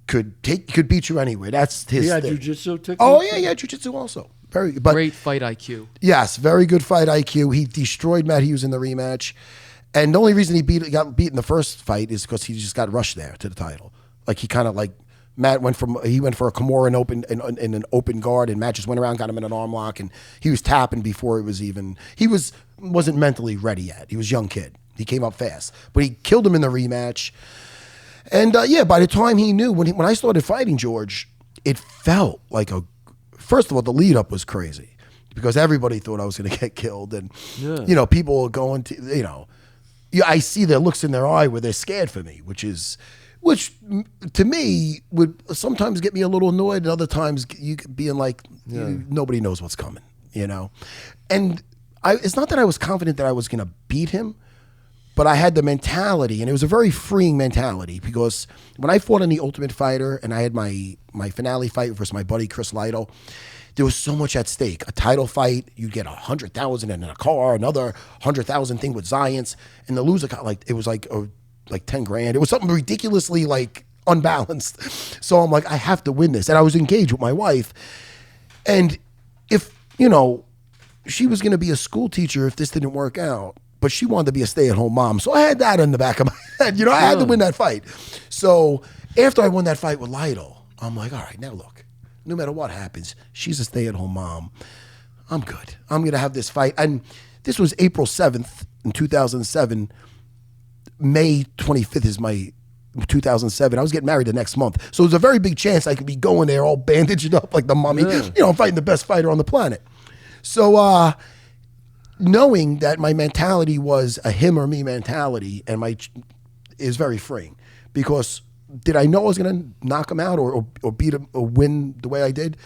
could beat you anywhere. That's his thing. Jiu-jitsu technique? Oh, yeah, jiu-jitsu also. Great fight IQ. Yes, very good fight IQ. He destroyed Matt Hughes in the rematch. And the only reason he got beat in the first fight is because he just got rushed there to the title. Like he kind of like Matt went for a Kimura in an open guard, and Matt just went around, got him in an arm lock, and he was tapping before it was even. He wasn't mentally ready yet. He was a young kid. He came up fast, but he killed him in the rematch. And by the time he knew when I started fighting George, it felt like first of all, the lead up was crazy because everybody thought I was going to get killed, and you know, people are going to, you know, I see their looks in their eye where they're scared for me, which to me would sometimes get me a little annoyed, and other times you being like, nobody knows what's coming, you know. And it's not that I was confident that I was going to beat him, but I had the mentality, and it was a very freeing mentality, because when I fought on The Ultimate Fighter and I had my finale fight versus my buddy Chris Lytle, there was so much at stake. A title fight, you'd get $100,000 in a car, another $100,000 thing with Zions, and the loser got like 10 grand. It was something ridiculously like unbalanced. So I'm like, I have to win this. And I was engaged with my wife. And if, you know, she was going to be a school teacher if this didn't work out, but she wanted to be a stay-at-home mom. So I had that in the back of my head. You know, I had to win that fight. So after I won that fight with Lytle, I'm like, all right, now look, no matter what happens, she's a stay-at-home mom. I'm good. I'm going to have this fight. And this was April 7th in 2007. May 25th is my 2007. I was getting married the next month. So there's a very big chance I could be going there all bandaged up like the mummy. You know, I'm fighting the best fighter on the planet. So, knowing that my mentality was a him or me mentality, and is very freeing. Because did I know I was going to knock him out or beat him or win the way I did?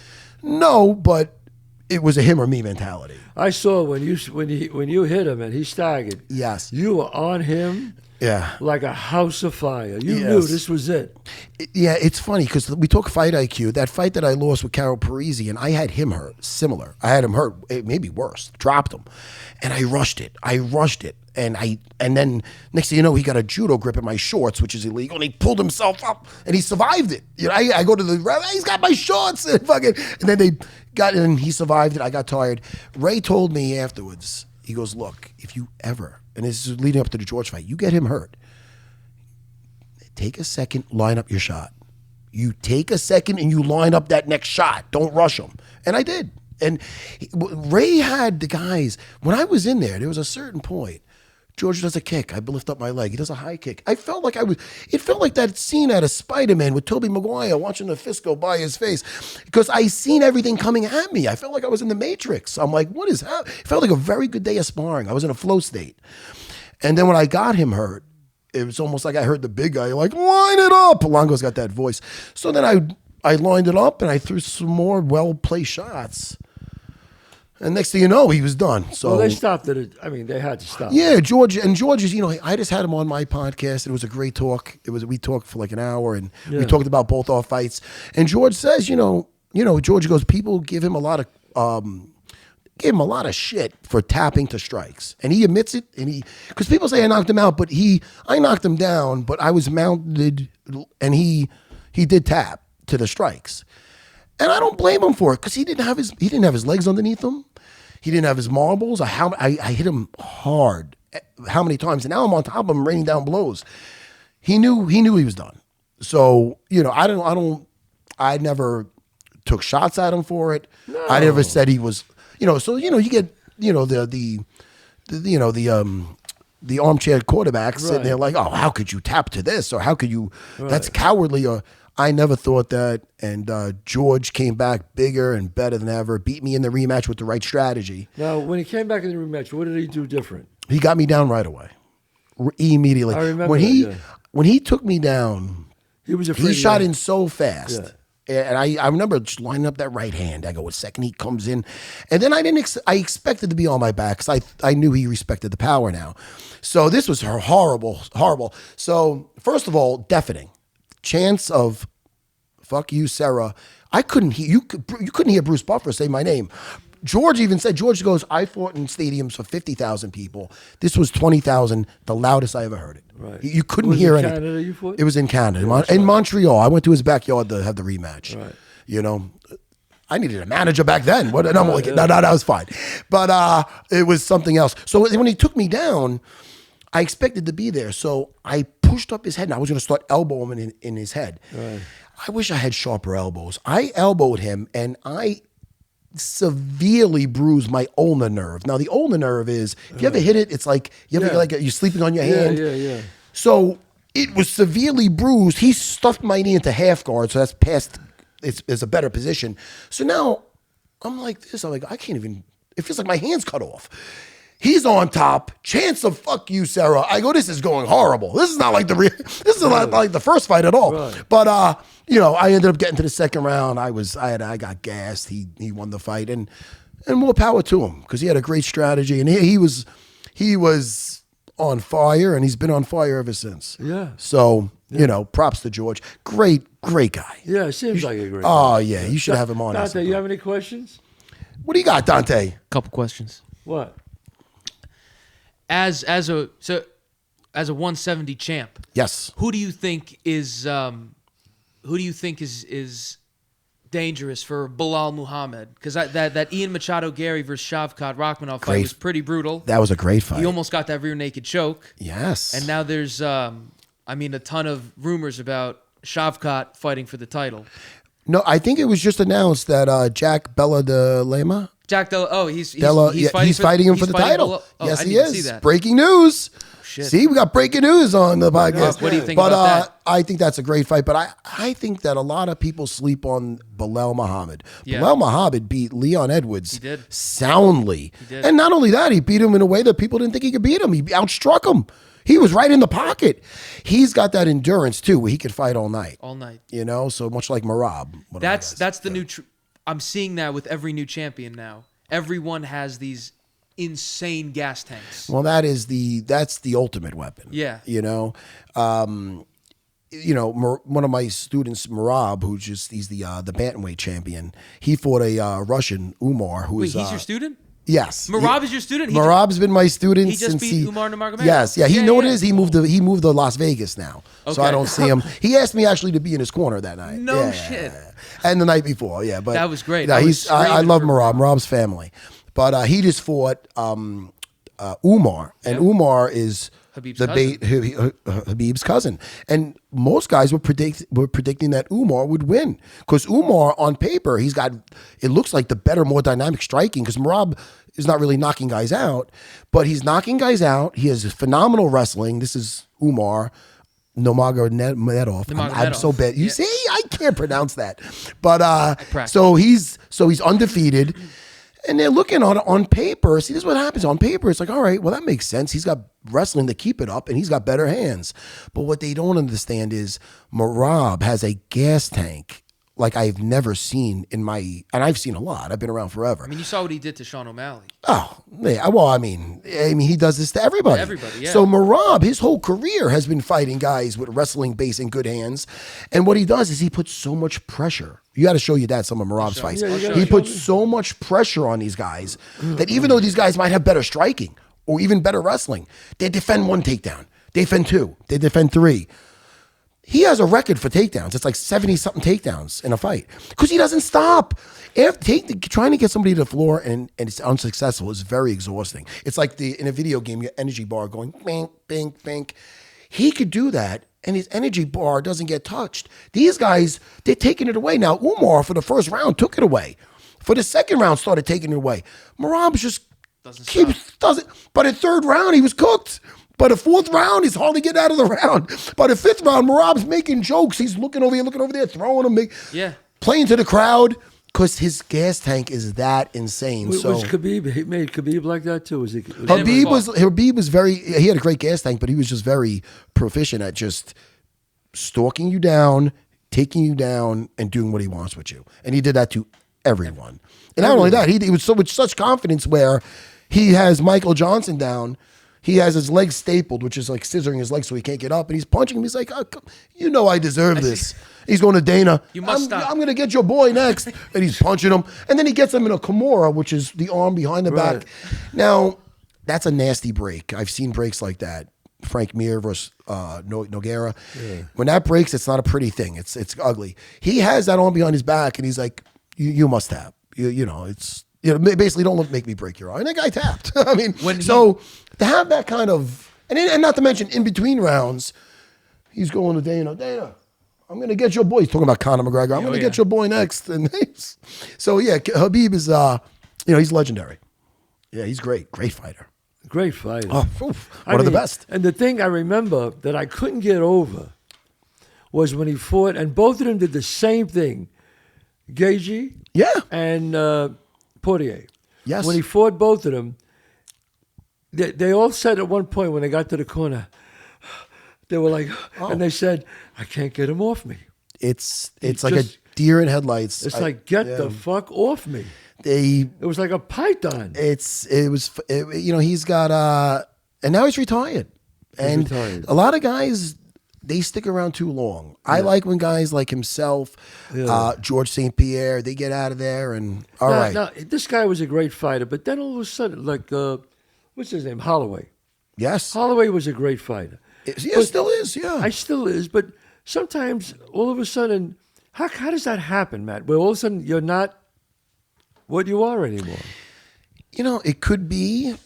No, but it was a him or me mentality. I saw when you hit him and he staggered. Yes. You were on him. Yeah. Like a house of fire. You knew this was it. Yeah, it's funny because we talk fight IQ. That fight that I lost with Carol Parisi, and I had him hurt, similar. I had him hurt, maybe worse, dropped him. And I rushed it. And then next thing you know, he got a judo grip in my shorts, which is illegal, and he pulled himself up, and he survived it. You know, I go to the ref, he's got my shorts, and then they got in, and he survived it. I got tired. Ray told me afterwards, he goes, look, if you ever, and this is leading up to the George fight, you get him hurt, take a second, line up your shot. You take a second and you line up that next shot. Don't rush him. And I did. And Ray had the guys, when I was in there was a certain point, George does a kick. I lift up my leg. He does a high kick. It felt like that scene out of Spider-Man with Tobey Maguire watching the fist go by his face. Because I seen everything coming at me. I felt like I was in the Matrix. I'm like, what is that? It felt like a very good day of sparring. I was in a flow state. And then when I got him hurt, it was almost like I heard the big guy, like, line it up. Polanco's got that voice. So then I lined it up and I threw some more well-placed shots. And next thing you know, he was done. So well, they stopped it. I mean, they had to stop. Yeah, George is, I just had him on my podcast. It was a great talk. We talked for like an hour, and we talked about both our fights. And George says, George goes, people give him a lot of shit for tapping to strikes, and he admits it. And because people say I knocked him out, but I knocked him down, but I was mounted, and he did tap to the strikes. And I don't blame him for it because he didn't have his legs underneath him. He didn't have his marbles. I hit him hard. How many times? And now I'm on top of him, raining down blows. He knew he was done. So I never took shots at him for it. No. I never said he was. So you get the armchair quarterbacks sitting there like, oh, how could you tap to this, or how could you? Right. That's cowardly. Or I never thought that. And George came back bigger and better than ever. Beat me in the rematch with the right strategy. Now, when he came back in the rematch, what did he do different? He got me down right away, immediately. I remember when he took me down. He shot in so fast. Yeah. And I remember just lining up that right hand. I go, a second he comes in. And then I expected to be on my back because I knew he respected the power now. So this was horrible. So first of all, deafening. Chance of, fuck you, Serra. You couldn't hear Bruce Buffer say my name. George even said, George goes, I fought in stadiums for 50,000 people. This was 20,000, the loudest I ever heard it. Right. You couldn't hear anything. Canada you fought? It was in Canada, in Montreal. I went to his backyard to have the rematch. Right. I needed a manager back then. No, that was fine. But it was something else. So when he took me down, I expected to be there. So I pushed up his head, and I was going to start elbowing him in his head. Right. I wish I had sharper elbows. I elbowed him, and I severely bruised my ulnar nerve. Now, the ulnar nerve is, if you ever hit it, it's like, you're sleeping on your hand. Yeah. So it was severely bruised. He stuffed my knee into half guard, so that's past, it's a better position. So now I'm like this. I'm like, I can't even, it feels like my hand's cut off. He's on top. Chance of fuck you, Serra. I go, this is going horrible. This is not like not like the first fight at all. Right. But I ended up getting to the second round. I got gassed. He won the fight, and more power to him because he had a great strategy, and he was on fire, and he's been on fire ever since. Yeah. So props to George. Great guy. Yeah, seems like a great guy. Oh yeah, you should have him on. Dante, you have any questions? What do you got, Dante? Couple questions. What? As a 170 champ, yes. Who do you think is dangerous for Bilal Muhammad? Because that Ian Machado Gary versus Shavkat Rakhmonov fight was pretty brutal. That was a great fight. He almost got that rear naked choke. Yes. And now there's a ton of rumors about Shavkat fighting for the title. No, I think it was just announced that Jack Bella de Lema Jack Della. Oh, he's fighting him for the title. Yes, he is. See that. Breaking news. Shit. See, we got breaking news on the podcast. What do you think about that? I think that's a great fight, but I think that a lot of people sleep on Belal Muhammad. Yeah. Belal Muhammad beat Leon Edwards He did. soundly. He did. And not only that, he beat him in a way that people didn't think he could beat him. He outstruck him. He was right in the pocket. He's got that endurance too, where he could fight all night. All night. You know, so much like Morab. That's the new. I'm seeing that with every new champion now. Everyone has these insane gas tanks. Well, that's the ultimate weapon. Yeah. You know, one of my students, Morab, he's the bantamweight champion. He fought a Russian, Umar, who Wait, is he's your student? Yes. Morab is your student? Marab's been my student he just since beat Umar Nurmagomedov? Yes, yeah. He know what it is. He Cool. moved to Las Vegas now, so I don't see him. He asked me actually to be in his corner that night. No shit. And the night before, but that was great. Yeah, I love Morab's family, but he just fought Umar, and Umar is Khabib's cousin, and most guys were predicting that Umar would win because Umar on paper it looks like the better, more dynamic striking because Morab is not really knocking guys out, but he's knocking guys out. He has phenomenal wrestling. This is Umar Nurmagomedov. I'm so bad. You see, I can't pronounce that, but so he's undefeated. And they're looking on paper. See, this is what happens. On paper, it's like, all right, well, that makes sense. He's got wrestling to keep it up, and he's got better hands. But what they don't understand is Morab has a gas tank like I've never seen and I've seen a lot. I've been around forever. I mean, you saw what he did to Sean O'Malley. Oh, yeah. Well, I mean, he does this to everybody. Everybody, yeah. So Morab, his whole career has been fighting guys with wrestling base and good hands. And what he does is he puts so much pressure. You got to show your dad some of Morab's fights. He puts so much pressure on these guys that even though these guys might have better striking or even better wrestling, they defend one takedown. They defend two. They defend three. He has a record for takedowns. It's like 70-something takedowns in a fight because he doesn't stop. Trying to get somebody to the floor and it's unsuccessful is very exhausting. It's like in a video game, your energy bar going bink, bink, bink. He could do that, and his energy bar doesn't get touched. These guys, they're taking it away. Now, Umar, for the first round, took it away. For the second round, started taking it away. Morab just doesn't. By the third round, he was cooked. By the fourth round, he's hardly getting out of the round. By the fifth round, Morab's making jokes. He's looking over there, throwing them, playing to the crowd because his gas tank is that insane. Was Khabib? He made Khabib like that too. Khabib was very. He had a great gas tank, but he was just very proficient at just stalking you down, taking you down, and doing what he wants with you. And he did that to everyone. And not only that, he was with such confidence where he has Michael Johnson down. He has his legs stapled, which is like scissoring his legs so he can't get up. And he's punching him. He's like, oh, I deserve this. He's going to Dana. You must stop. I'm going to get your boy next. And he's punching him. And then he gets him in a Kimura, which is the arm behind the back. Now, that's a nasty break. I've seen breaks like that. Frank Mir versus Nogueira. Yeah. When that breaks, it's not a pretty thing. It's ugly. He has that arm behind his back, and he's like, you must tap. Basically, don't make me break your arm. And that guy tapped. I mean, to have that kind of, and not to mention in between rounds, he's going to Dana, I'm going to get your boy. He's talking about Conor McGregor. I'm going to get your boy next. And so, Khabib is, he's legendary. Yeah, he's great. Great fighter. Great fighter. Oh, one of the best. And the thing I remember that I couldn't get over was when he fought, and both of them did the same thing. Gaethje and Poirier. Yes. When he fought both of them, they all said at one point when they got to the corner, they were like, and they said, I can't get him off me. It's like a deer in headlights. It's like, get the fuck off me. It was like a python. He's got, and now he's retired. A lot of guys, they stick around too long. Yeah. I like when guys like himself, Georges St-Pierre, they get out of there and all right. Now, this guy was a great fighter, but then all of a sudden, like, what's his name? Holloway. Yes. Holloway was a great fighter. Still is, yeah. I still is, but sometimes all of a sudden, how does that happen, Matt? Where all of a sudden you're not what you are anymore. It could be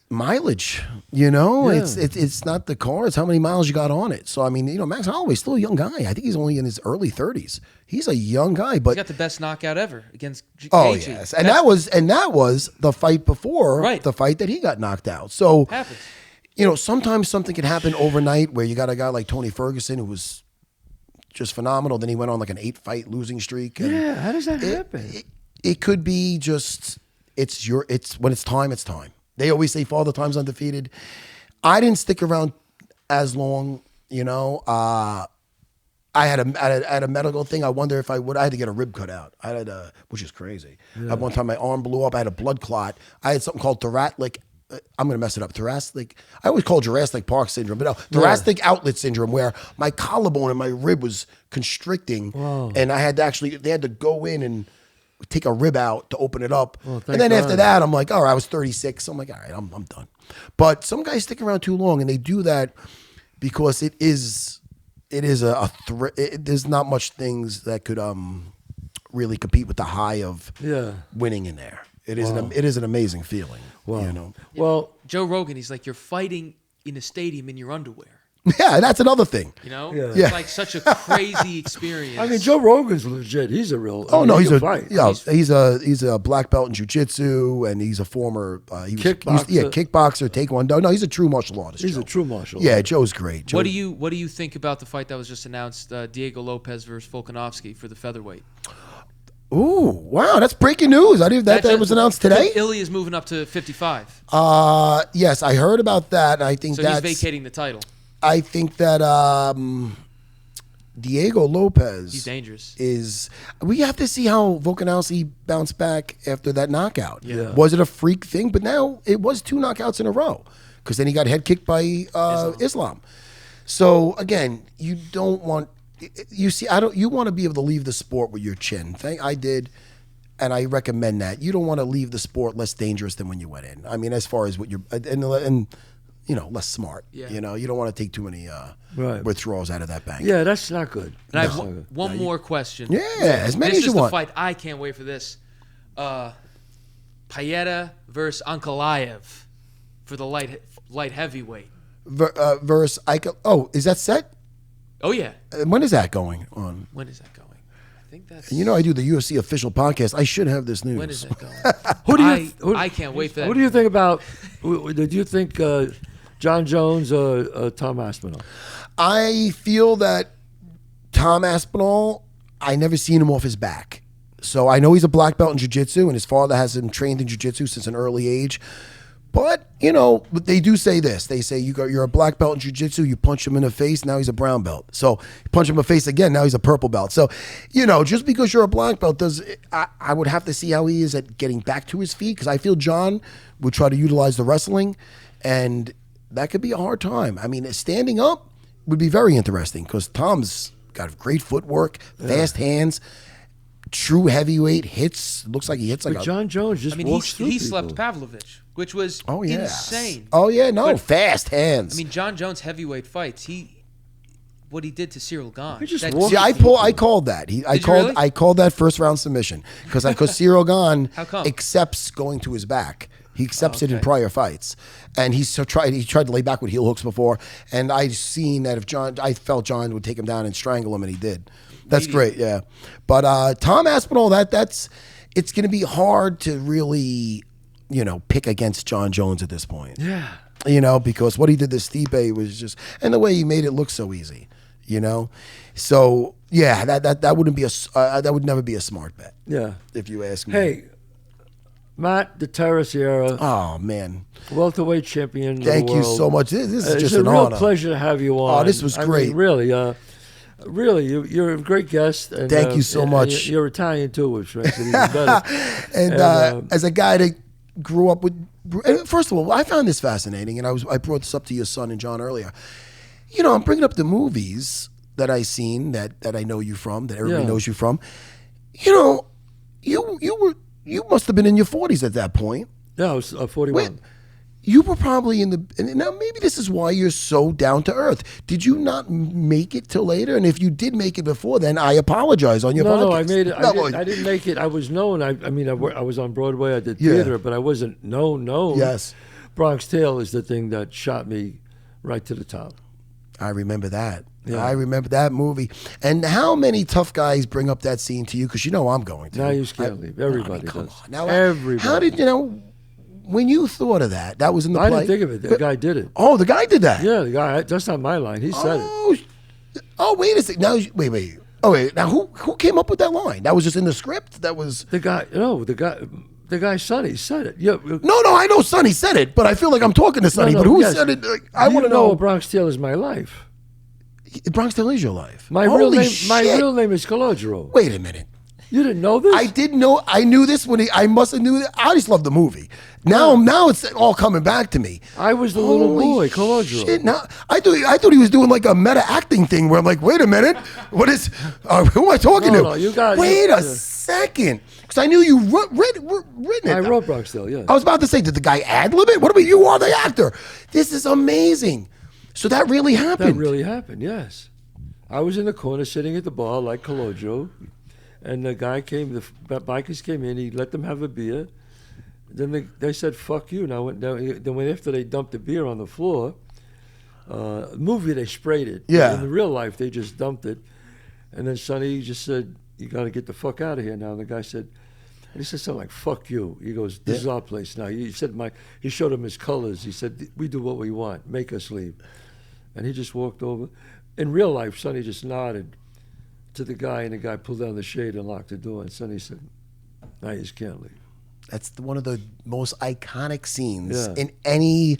mileage. It's not the car; it's how many miles you got on it. So I mean, Max Holloway's still a young guy. I think he's only in his early 30s. He's a young guy, but he got the best knockout ever against Gaethje. Yes, and that was the fight before the fight that he got knocked out. So happens. Sometimes something can happen overnight where you got a guy like Tony Ferguson who was just phenomenal. Then he went on like an 8-fight losing streak. And how does that happen? It could be just it's when it's time, it's time. They always say Father Time's undefeated. I didn't stick around as long, I had a medical thing. I wonder if I would. I had to get a rib cut out. Which is crazy. At one time, my arm blew up. I had a blood clot. I had something called thoracic. I'm going to mess it up. Thoracic. I always call it Jurassic Park syndrome, but no, thoracic outlet syndrome, where my collarbone and my rib was constricting, and I had to they had to go in and take a rib out to open it up. And then after that, I'm like, all right, I was 36. So I'm like, all right, I'm done. But some guys stick around too long, and they do that because it is a there's not much things that could really compete with the high of winning in there. It is an amazing feeling. Wow. Well, Joe Rogan, he's like, you're fighting in a stadium in your underwear. Yeah, that's another thing. It's like such a crazy experience. I mean, Joe Rogan's legit. He's a real. He's a black belt in jiu-jitsu, and he's a former kickboxer. Kickboxer, taekwondo. No, he's a true martial artist. He's a true martial artist. Yeah, Joe's great. What do you think about the fight that was just announced? Diego Lopez versus Volkanovski for the featherweight. Ooh, wow, that's breaking news. I didn't that was announced today. Ilya is moving up to 55. Yes, I heard about that. I think he's vacating the title. I think that Diego Lopez, he's dangerous. We have to see how Volkanovski bounced back after that knockout. Yeah. Was it a freak thing? But now it was 2 knockouts in a row, because then he got head kicked by Islam. So again, you don't want. You want to be able to leave the sport with your chin. I did, and I recommend that. You don't want to leave the sport less dangerous than when you went in. I mean, as far as what you're and less smart. Yeah. You don't want to take too many withdrawals out of that bank. Yeah, that's not good. And I have one more question. Yeah, as many as you want. This is the fight. I can't wait for this. Payeta versus Ankalaev for the light heavyweight. Versus Ike. Oh, is that set? Oh, yeah. When is that going on? When is that going? I think that's... I do the UFC official podcast. I should have this news. When is that going? I can't wait for that. What do you think about... Did you think John Jones or Tom Aspinall? I feel that Tom Aspinall, I never seen him off his back. So I know he's a black belt in jiu-jitsu, and his father has him trained in jiu-jitsu since an early age. But, they do say this. They say you're a black belt in jiu-jitsu, you punch him in the face, now he's a brown belt. So you punch him in the face again, now he's a purple belt. So, just because you're a black belt, I would have to see how he is at getting back to his feet, because I feel John would try to utilize the wrestling, and that could be a hard time. I mean, standing up would be very interesting, because Tom's got great footwork, fast hands, true heavyweight, hits. Looks like he hits like John Jones just walks through he slept Pavlovich, which was insane. Oh yeah, no, fast hands. I mean, John Jones heavyweight fights. What he did to Cyril Gane. I called that. I called that first round submission because Cyril Gane accepts going to his back. He accepts it in prior fights, and he tried to lay back with heel hooks before. And I've seen that I felt John would take him down and strangle him, and he did. That's great, yeah. But Tom Aspinall, it's going to be hard to really, pick against John Jones at this point. Yeah. Because what he did to Stipe was just, and the way he made it look so easy, So yeah, that wouldn't be that would never be a smart bet. Yeah. If you ask me. Hey, Matt Serra. Oh man. Welterweight champion. Thank you so much. This is just an honor. honor. It's a real pleasure to have you on. Oh, this was great. Really, you're a great guest. And, thank you so much. You're Italian too, which makes it even better. and as a guy that grew up with, first of all, I found this fascinating, and I brought this up to your son and John earlier. I'm bringing up the movies that I seen that I know you from, that everybody knows you from. You must have been in your 40s at that point. Yeah, I was 41. You were probably and now maybe this is why you're so down to earth. Did you not make it till later? And if you did make it before then, I apologize on your podcast. No, I made it. I didn't make it. I was known. I was on Broadway. I did theater, but I wasn't known. Yes. Bronx Tale is the thing that shot me right to the top. I remember that. Yeah. I remember that movie. And how many tough guys bring up that scene to you? Because you know I'm going to. Now you can't leave. Everybody come does. on. Now, Everybody. how did, when you thought of that, that was in the I play? didn't think of it. The guy did it. Oh, the guy did that? Yeah, the guy. That's not my line. He said it. Oh, wait a second. Now, wait. Oh, wait. Now, who came up with that line? That was just in the script? That was... The guy, the guy Sonny said it. Yeah. No, I know Sonny said it, but I feel like I'm talking to Sonny. No, but who yes. said it? I want to know. know. Bronx Tale is my life. Bronx Tale is your life. My real name is Calogero. Wait a minute. You didn't know this? I didn't know. I knew this when I must have knew that. I just love the movie. Now it's all coming back to me. I was the little boy, Calogero. Shit, now I thought he was doing like a meta acting thing where I'm like, wait a minute, what is? Who am I talking to? No, you got. Wait a second, because I knew you written it. I wrote Bronx Tale. Yeah. I was about to say, did the guy ad-lib it? What do you are the actor? This is amazing. So that really happened. That really happened. Yes. I was in the corner sitting at the bar like Calogero. And the guy came, the bikers came in, he let them have a beer. Then they said, fuck you. Now, after they dumped the beer on the floor, movie, they sprayed it. Yeah. In the real life, they just dumped it. And then Sonny just said, you got to get the fuck out of here now. And the guy said, and he said something like, fuck you. He goes, this is our place now. He showed him his colors. He said, we do what we want. Make us leave. And he just walked over. In real life, Sonny just nodded to the guy, and the guy pulled down the shade and locked the door. And Sonny said, "Now you just can't leave." That's one of the most iconic scenes in any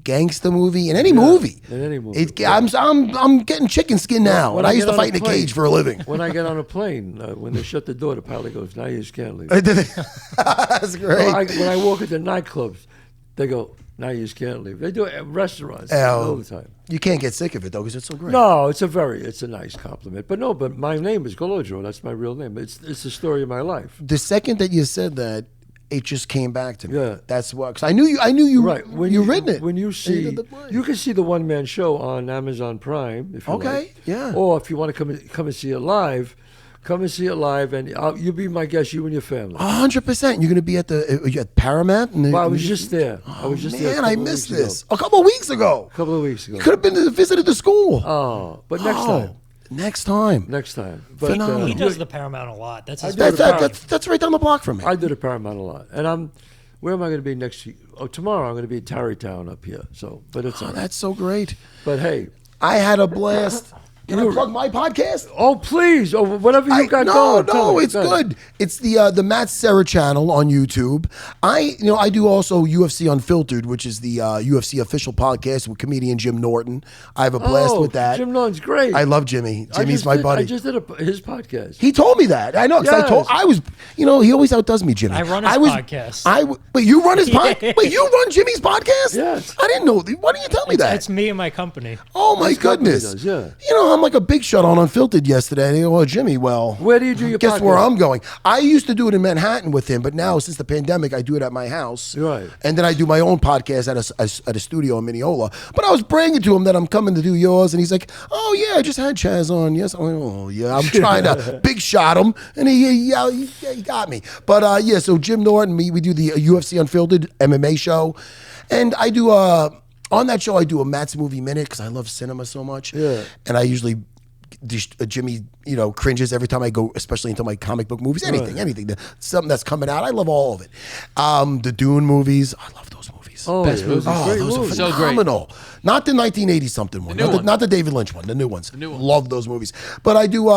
gangster movie, in any movie. In any movie. I'm getting chicken skin now, and I used to fight in a cage for a living. When I get on a plane, when they shut the door, the pilot goes, "Now you just can't leave." That's great. When I walk into nightclubs, they go, "Now you just can't leave." They do it at restaurants all the time. You can't get sick of it though, because it's so great. No, it's a nice compliment. But my name is Calogero. That's my real name. It's the story of my life. The second that you said that, it just came back to me. Yeah, that's what. Because I knew you. Right. When you written it. When you can see the one man show on Amazon Prime. If you like. Yeah. Or if you want to come and see it live. Come and see it live, and you'll be my guest, you and your family. 100%. You're going to be at Paramount? Well, I was just there. Man, I missed this. A couple of weeks ago. A couple of weeks ago. You could have been visited the school. Oh, but next time. Next time. But, phenomenal. He does the Paramount a lot. That's his that's right down the block from me. I do the Paramount a lot. And where am I going to be next week? Oh, tomorrow I'm going to be in Tarrytown up here. But it's that's so great. But hey. I had a blast. Can I plug my podcast? Oh, please. Oh, whatever you got going. No, it's good. It's the Matt Serra channel on YouTube. I do also UFC Unfiltered, which is the UFC official podcast with comedian Jim Norton. I have a blast with that. Jim Norton's great. I love Jimmy. Jimmy's my buddy. I just did his podcast. He told me that. I know. Because I was, he always outdoes me, Jimmy. I run his podcast. Wait, you run his podcast? Wait, you run Jimmy's podcast? Yes. I didn't know. Why didn't you tell me that? It's me and my company. Oh, my goodness. Does, yeah. I'm like a big shot on Unfiltered yesterday. And they go, well, Jimmy, where do you do your guess podcast? Where I'm going. I used to do it in Manhattan with him, but now since the pandemic, I do it at my house. Right. And then I do my own podcast at a studio in Mineola. But I was bragging to him that I'm coming to do yours, and he's like, "Oh yeah, I just had Chazz on." Yes. Oh yeah, I'm trying to big shot him, and he got me. But so Jim Norton, we do the UFC Unfiltered MMA show, and I do on that show I do a Matt's Movie Minute because I love cinema so much. Yeah. And I usually. Jimmy, cringes every time I go, especially into my comic book movies. Anything, something that's coming out. I love all of it. The Dune movies, I love those movies. Oh, best movies. Great Those movies. are phenomenal. Not the 1980-something one. Not the David Lynch one. The new ones. Love those movies. But I do.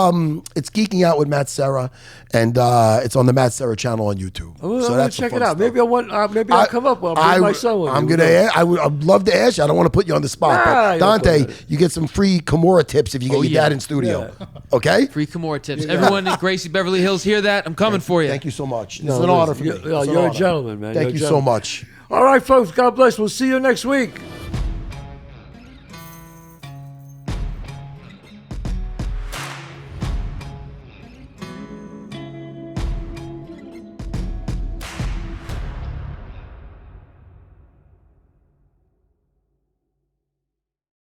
It's Geeking Out with Matt Serra, and it's on the Matt Serra channel on YouTube. Oh, so that's check it out. Stuff. Maybe I'll come up. I'll bring my son with me. I'd love to ask you. I don't want to put you on the spot. But Dante, you get some free Kimura tips if you get your dad in studio. Yeah. Okay. Free Kimura tips. Everyone in Gracie, Beverly Hills, hear that? I'm coming for you. Thank you so much. It's an honor for me. You're a gentleman, man. Thank you so much. All right, folks. God bless. We'll see you next week.